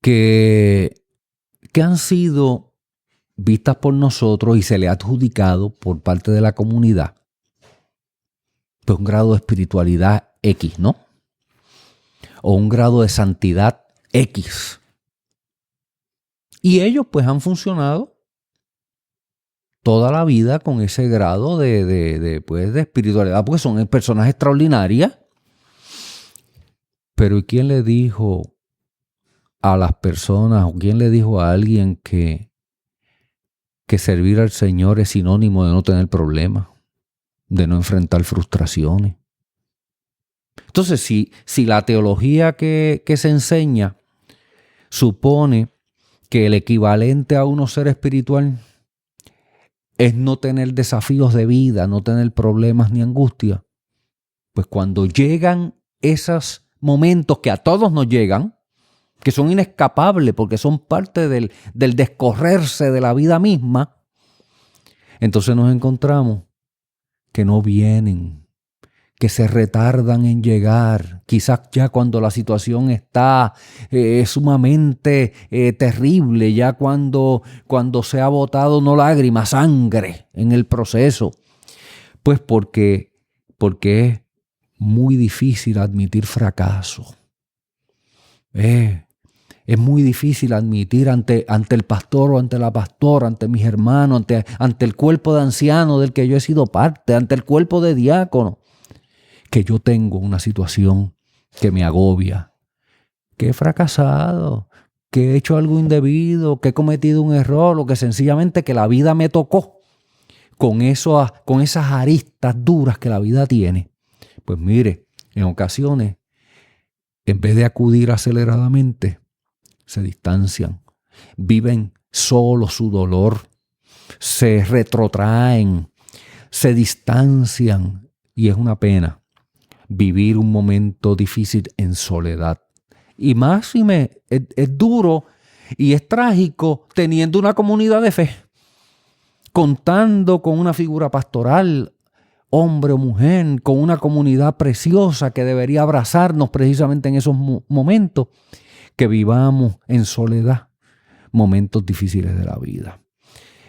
que han sido vistas por nosotros y se le ha adjudicado por parte de la comunidad pues un grado de espiritualidad X, ¿no? O un grado de santidad X. Y ellos pues han funcionado toda la vida con ese grado de espiritualidad, porque son personas extraordinarias. Pero ¿y quién le dijo a las personas, o quién le dijo a alguien que servir al Señor es sinónimo de no tener problemas, de no enfrentar frustraciones? Entonces, si la teología que se enseña supone que el equivalente a uno ser espiritual es no tener desafíos de vida, no tener problemas ni angustia, pues cuando llegan esos momentos que a todos nos llegan, que son inescapables porque son parte del descorrerse de la vida misma, entonces nos encontramos que no vienen, que se retardan en llegar, quizás ya cuando la situación está sumamente terrible, ya cuando se ha botado no lágrimas, sangre en el proceso. Pues porque es muy difícil admitir fracaso. Es muy difícil admitir ante el pastor o ante la pastora, ante mis hermanos, ante el cuerpo de ancianos del que yo he sido parte, ante el cuerpo de diácono, que yo tengo una situación que me agobia, que he fracasado, que he hecho algo indebido, que he cometido un error o que sencillamente que la vida me tocó con esas aristas duras que la vida tiene. Pues mire, en ocasiones, en vez de acudir aceleradamente, se distancian, viven solo su dolor, se retrotraen, se distancian, y es una pena vivir un momento difícil en soledad. Y máxime, es duro y es trágico teniendo una comunidad de fe, contando con una figura pastoral, hombre o mujer, con una comunidad preciosa que debería abrazarnos precisamente en esos momentos, que vivamos en soledad momentos difíciles de la vida.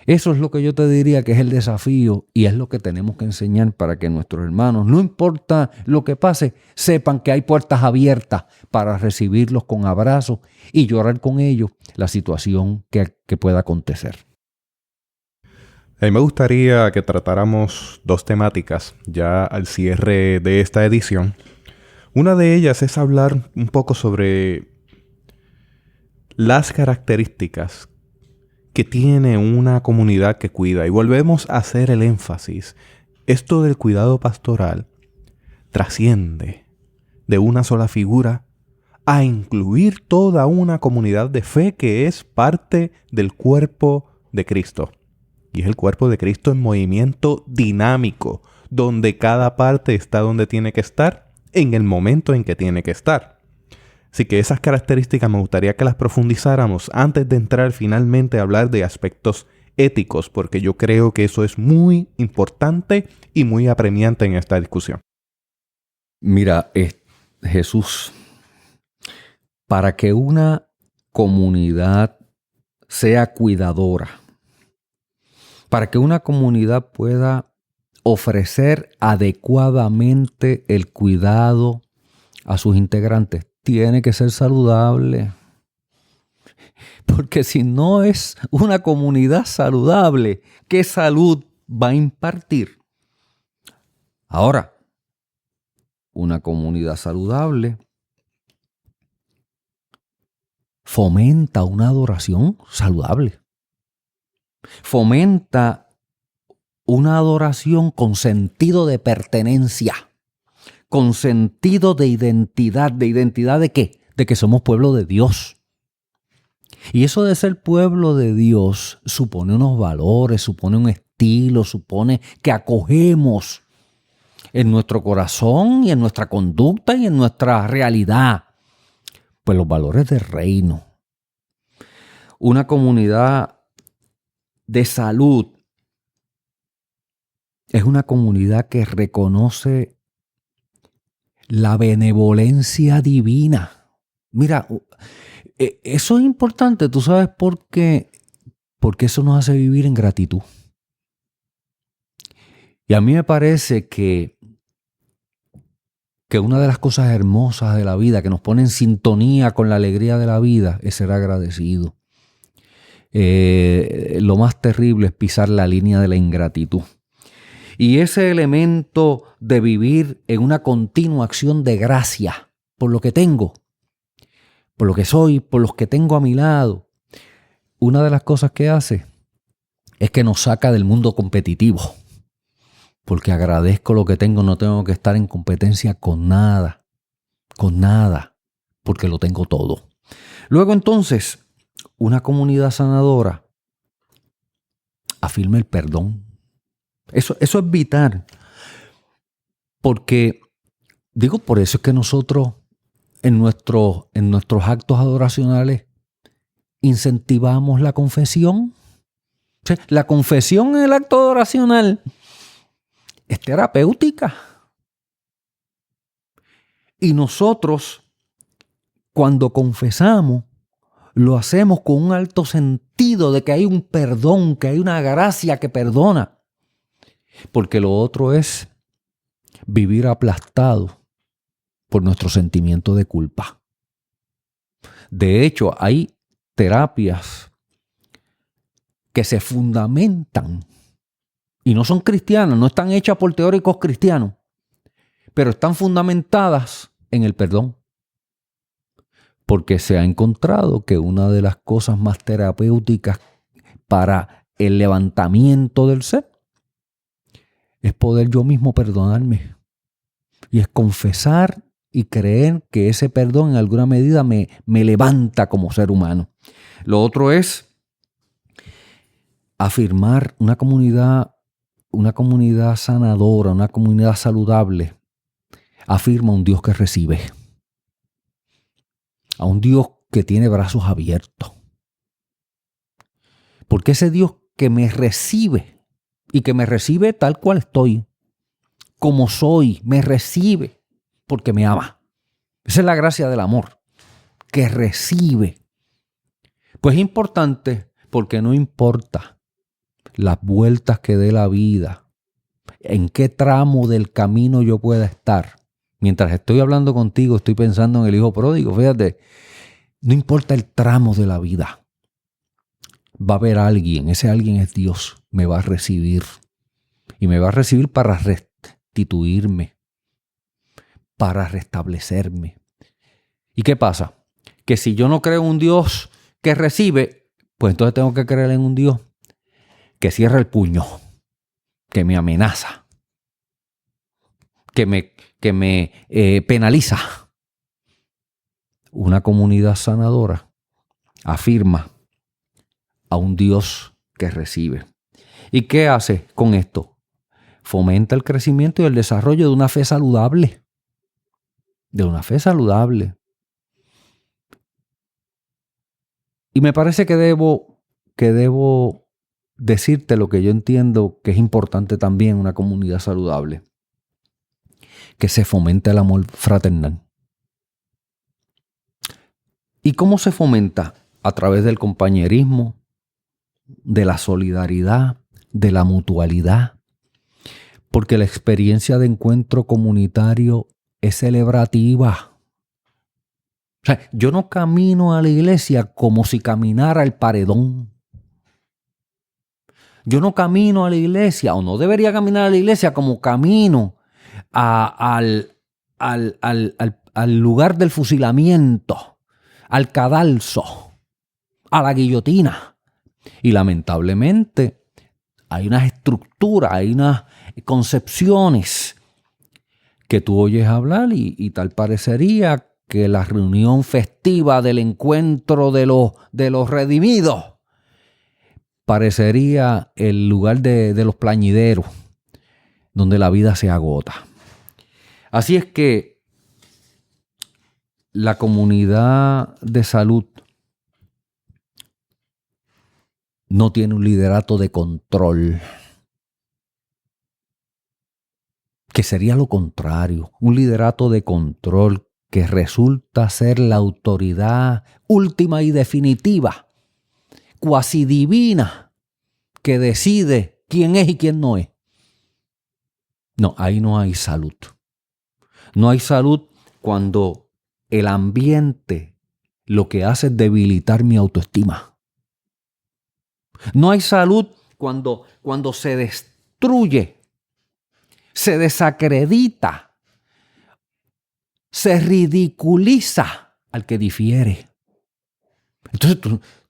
Eso es lo que yo te diría que es el desafío y es lo que tenemos que enseñar para que nuestros hermanos, no importa lo que pase, sepan que hay puertas abiertas para recibirlos con abrazos y llorar con ellos la situación que pueda acontecer. A mí me gustaría que tratáramos dos temáticas ya al cierre de esta edición. Una de ellas es hablar un poco sobre las características que tiene una comunidad que cuida. Y volvemos a hacer el énfasis. Esto del cuidado pastoral trasciende de una sola figura a incluir toda una comunidad de fe que es parte del cuerpo de Cristo. Y es el cuerpo de Cristo en movimiento dinámico, donde cada parte está donde tiene que estar en el momento en que tiene que estar. Así que esas características me gustaría que las profundizáramos antes de entrar finalmente a hablar de aspectos éticos, porque yo creo que eso es muy importante y muy apremiante en esta discusión. Mira, Jesús, para que una comunidad sea cuidadora, para que una comunidad pueda ofrecer adecuadamente el cuidado a sus integrantes, tiene que ser saludable. Porque si no es una comunidad saludable, ¿qué salud va a impartir? Ahora, una comunidad saludable fomenta una adoración saludable. Fomenta una adoración con sentido de pertenencia, con sentido de identidad. ¿De identidad de qué? De que somos pueblo de Dios. Y eso de ser pueblo de Dios supone unos valores, supone un estilo, supone que acogemos en nuestro corazón y en nuestra conducta y en nuestra realidad, pues los valores del reino. Una comunidad de salud es una comunidad que reconoce la benevolencia divina. Mira, eso es importante, ¿tú sabes por qué? Porque eso nos hace vivir en gratitud. Y a mí me parece que una de las cosas hermosas de la vida, que nos pone en sintonía con la alegría de la vida, es ser agradecido. Lo más terrible es pisar la línea de la ingratitud. Y ese elemento de vivir en una continua acción de gracia por lo que tengo, por lo que soy, por los que tengo a mi lado, una de las cosas que hace es que nos saca del mundo competitivo. Porque agradezco lo que tengo, no tengo que estar en competencia con nada, porque lo tengo todo. Luego entonces, una comunidad sanadora afirma el perdón. Eso es vital, porque, por eso es que nosotros en nuestros actos adoracionales incentivamos la confesión. O sea, la confesión en el acto adoracional es terapéutica. Y nosotros, cuando confesamos, lo hacemos con un alto sentido de que hay un perdón, que hay una gracia que perdona. Porque lo otro es vivir aplastado por nuestro sentimiento de culpa. De hecho, hay terapias que se fundamentan y no son cristianas, no están hechas por teóricos cristianos, pero están fundamentadas en el perdón. Porque se ha encontrado que una de las cosas más terapéuticas para el levantamiento del ser es poder yo mismo perdonarme. Y es confesar y creer que ese perdón en alguna medida me levanta como ser humano. Lo otro es afirmar una comunidad sanadora, una comunidad saludable. Afirma un Dios que recibe. A un Dios que tiene brazos abiertos. Porque ese Dios que me recibe y que me recibe tal cual estoy, como soy, me recibe porque me ama. Esa es la gracia del amor, que recibe. Pues es importante porque no importa las vueltas que dé la vida, en qué tramo del camino yo pueda estar. Mientras estoy hablando contigo, estoy pensando en el hijo pródigo. Fíjate, no importa el tramo de la vida. Va a haber alguien, ese alguien es Dios, me va a recibir. Y me va a recibir para restituirme, para restablecerme. ¿Y qué pasa? Que si yo no creo en un Dios que recibe, pues entonces tengo que creer en un Dios que cierra el puño, que me amenaza, que me penaliza. Una comunidad sanadora afirma a un Dios que recibe. ¿Y qué hace con esto? Fomenta el crecimiento y el desarrollo de una fe saludable. De una fe saludable. Y me parece que debo decirte lo que yo entiendo que es importante también en una comunidad saludable. Que se fomente el amor fraternal. ¿Y cómo se fomenta? A través del compañerismo, de la solidaridad, de la mutualidad. Porque la experiencia de encuentro comunitario es celebrativa. O sea, yo no camino a la iglesia como si caminara al paredón. Yo no camino a la iglesia, o no debería caminar a la iglesia como camino al lugar del fusilamiento, al cadalso, a la guillotina. Y lamentablemente hay unas estructuras, hay unas concepciones que tú oyes hablar y tal parecería que la reunión festiva del encuentro de los redimidos parecería el lugar de los plañideros, donde la vida se agota. Así es que la comunidad de salud no tiene un liderato de control, que sería lo contrario, un liderato de control que resulta ser la autoridad última y definitiva, cuasi divina, que decide quién es y quién no es. No, ahí no hay salud. No hay salud cuando el ambiente lo que hace es debilitar mi autoestima. No hay salud cuando se destruye, se desacredita, se ridiculiza al que difiere. Entonces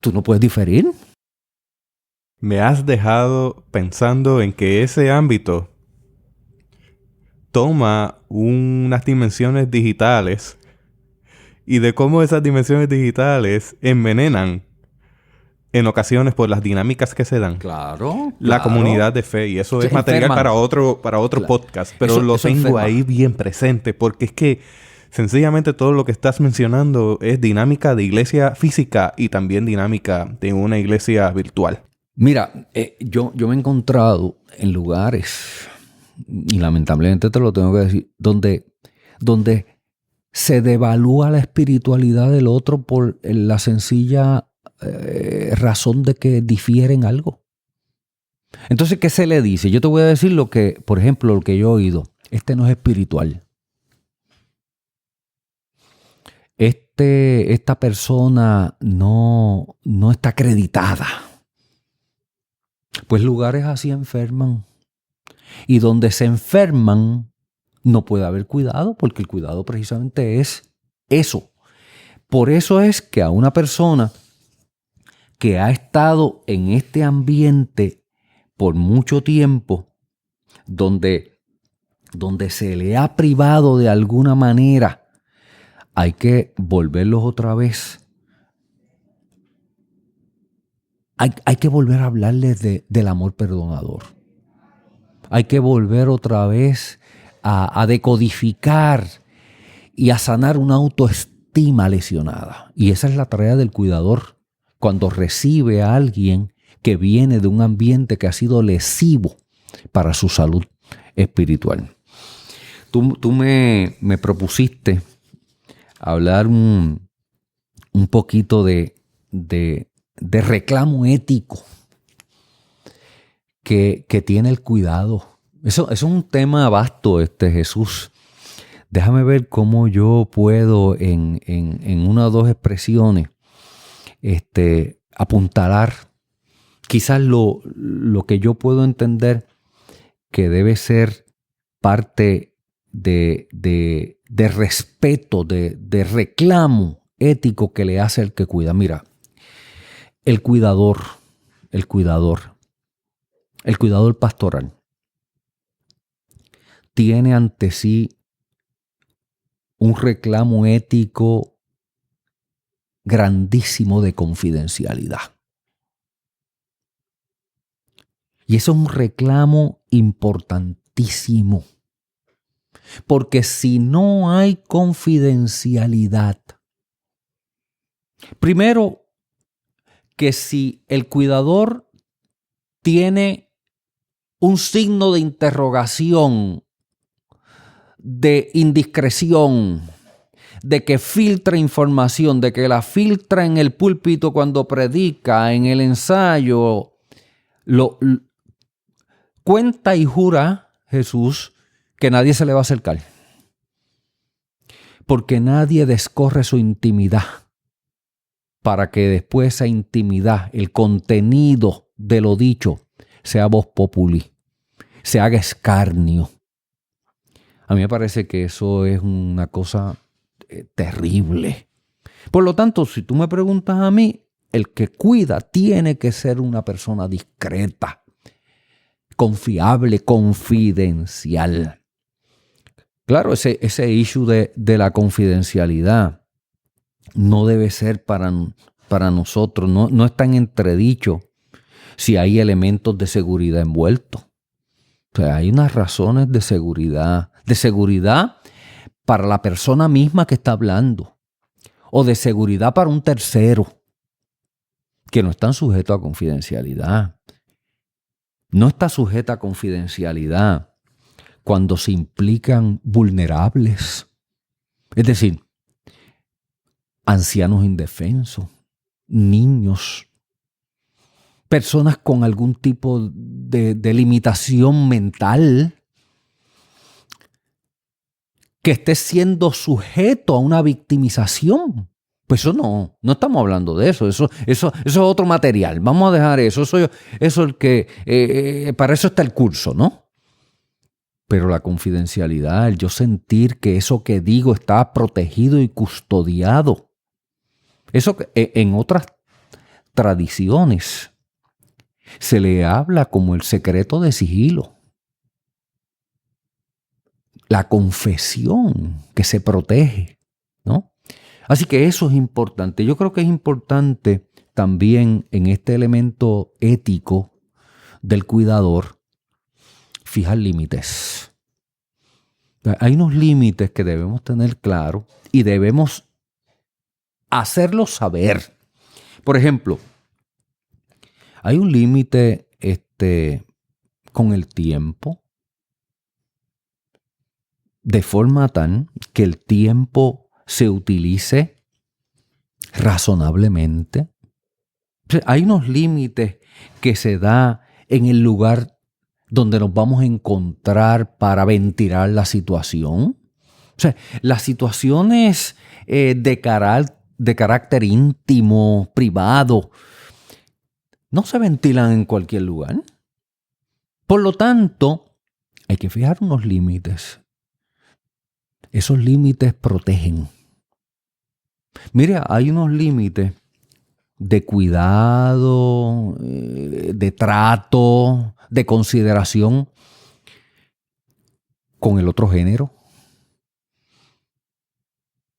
tú no puedes diferir. Me has dejado pensando en que ese ámbito toma unas dimensiones digitales y de cómo esas dimensiones digitales envenenan en ocasiones por las dinámicas que se dan. Claro. La comunidad de fe. Y eso es material para otro podcast. Pero lo tengo ahí bien presente. Porque es que sencillamente todo lo que estás mencionando es dinámica de iglesia física y también dinámica de una iglesia virtual. Mira, yo me he encontrado en lugares, y lamentablemente te lo tengo que decir, donde se devalúa la espiritualidad del otro por la sencilla razón de que difieren algo. Entonces, ¿qué se le dice? Yo te voy a decir lo que, por ejemplo, lo que yo he oído. Este no es espiritual. Esta persona no está acreditada. Pues lugares así enferman. Y donde se enferman no puede haber cuidado, porque el cuidado precisamente es eso. Por eso es que a una persona que ha estado en este ambiente por mucho tiempo, donde se le ha privado de alguna manera, hay que volverlos otra vez. Hay que volver a hablarles del amor perdonador. Hay que volver otra vez a decodificar y a sanar una autoestima lesionada. Y esa es la tarea del cuidador cuando recibe a alguien que viene de un ambiente que ha sido lesivo para su salud espiritual. Tú me propusiste hablar un poquito de reclamo ético que tiene el cuidado. Eso es un tema vasto, Jesús. Déjame ver cómo yo puedo en una o dos expresiones apuntalar quizás lo que yo puedo entender que debe ser parte de respeto, de reclamo ético que le hace el que cuida. Mira, el cuidador pastoral tiene ante sí un reclamo ético grandísimo de confidencialidad. Y eso es un reclamo importantísimo. Porque si no hay confidencialidad, primero, que si el cuidador tiene un signo de interrogación, de indiscreción, de que filtra información, de que la filtra en el púlpito cuando predica, en el ensayo, cuenta y jura Jesús que nadie se le va a acercar. Porque nadie descorre su intimidad para que después esa intimidad, el contenido de lo dicho, sea voz populi, se haga escarnio. A mí me parece que eso es una cosa terrible. Por lo tanto, si tú me preguntas a mí, el que cuida tiene que ser una persona discreta, confiable, confidencial. Claro, ese issue de la confidencialidad no debe ser para nosotros, no está en entredicho si hay elementos de seguridad envueltos. O sea, hay unas razones de seguridad para la persona misma que está hablando, o de seguridad para un tercero, que no están sujetos a confidencialidad. No está sujeta a confidencialidad cuando se implican vulnerables, es decir, ancianos indefensos, niños, personas con algún tipo de limitación mental, que esté siendo sujeto a una victimización. Pues eso no estamos hablando de eso. Eso es otro material. Vamos a dejar eso. Eso es el que para eso está el curso, ¿no? Pero la confidencialidad, el yo sentir que eso que digo está protegido y custodiado. Eso en otras tradiciones se le habla como el secreto de sigilo. La confesión que se protege, ¿no? Así que eso es importante. Yo creo que es importante también en este elemento ético del cuidador fijar límites. Hay unos límites que debemos tener claros y debemos hacerlos saber. Por ejemplo, hay un límite con el tiempo, de forma tal que el tiempo se utilice razonablemente. Hay unos límites que se da en el lugar donde nos vamos a encontrar para ventilar la situación. O sea, las situaciones de carácter íntimo, privado, no se ventilan en cualquier lugar. Por lo tanto, hay que fijar unos límites. Esos límites protegen. Mire, hay unos límites de cuidado, de trato, de consideración con el otro género.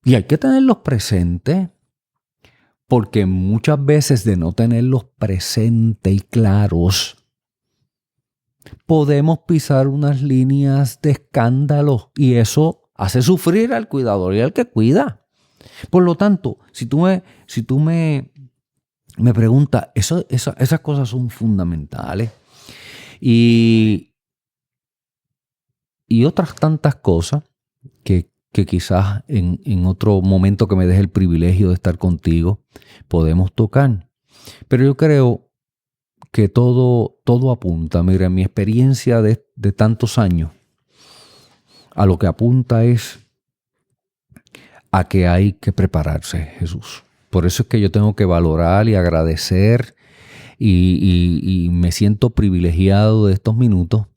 Y hay que tenerlos presentes, porque muchas veces de no tenerlos presentes y claros, podemos pisar unas líneas de escándalo y eso hace sufrir al cuidador y al que cuida. Por lo tanto, si tú me preguntas, esas cosas son fundamentales. Y otras tantas cosas que quizás en otro momento que me deje el privilegio de estar contigo podemos tocar. Pero yo creo que todo apunta, mira, mi experiencia de tantos años, a lo que apunta es a que hay que prepararse, Jesús. Por eso es que yo tengo que valorar y agradecer y me siento privilegiado de estos minutos,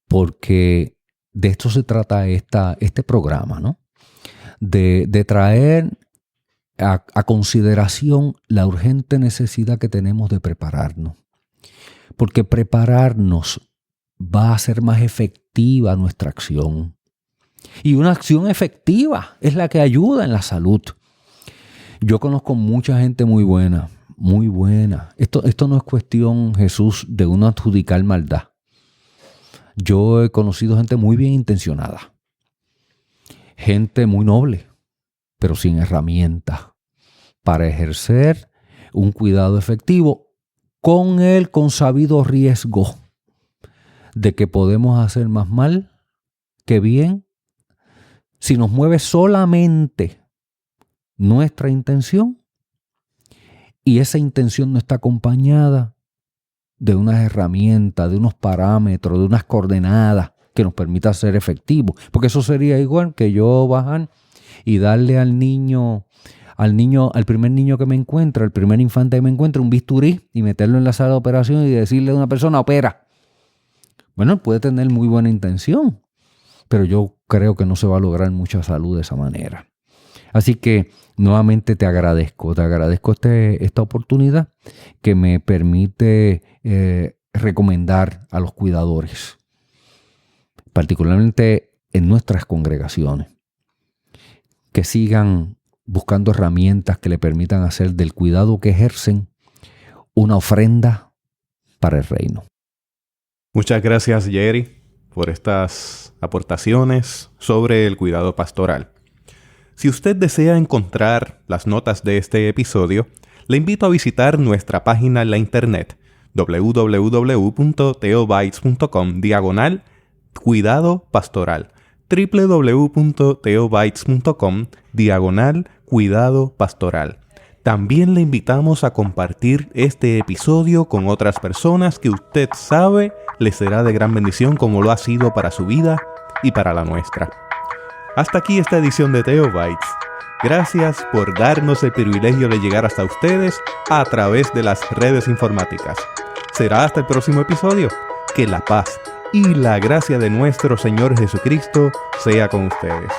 porque de esto se trata este programa, ¿no? De traer a consideración la urgente necesidad que tenemos de prepararnos. Porque prepararnos va a hacer más efectiva nuestra acción. Y una acción efectiva es la que ayuda en la salud. Yo conozco mucha gente muy buena, muy buena. Esto no es cuestión, Jesús, de uno adjudicar maldad. Yo he conocido gente muy bien intencionada, gente muy noble, pero sin herramientas para ejercer un cuidado efectivo con el consabido riesgo de que podemos hacer más mal que bien si nos mueve solamente nuestra intención y esa intención no está acompañada de unas herramientas, de unos parámetros, de unas coordenadas que nos permitan ser efectivos. Porque eso sería igual que yo bajar y darle al primer niño que me encuentre, al primer infante que me encuentre, un bisturí y meterlo en la sala de operación y decirle a una persona, opera. Bueno, él puede tener muy buena intención, pero yo creo que no se va a lograr mucha salud de esa manera. Así que nuevamente te agradezco esta oportunidad que me permite recomendar a los cuidadores, particularmente en nuestras congregaciones, que sigan buscando herramientas que le permitan hacer del cuidado que ejercen una ofrenda para el reino. Muchas gracias, Jerry, por estas aportaciones sobre el cuidado pastoral. Si usted desea encontrar las notas de este episodio, le invito a visitar nuestra página en la internet www.theobites.com/cuidado pastoral, www.theobites.com/cuidado pastoral. También le invitamos a compartir este episodio con otras personas que usted sabe le será de gran bendición, como lo ha sido para su vida y para la nuestra. Hasta aquí esta edición de Theobites. Gracias por darnos el privilegio de llegar hasta ustedes a través de las redes informáticas. Será hasta el próximo episodio. Que la paz y la gracia de nuestro Señor Jesucristo sea con ustedes.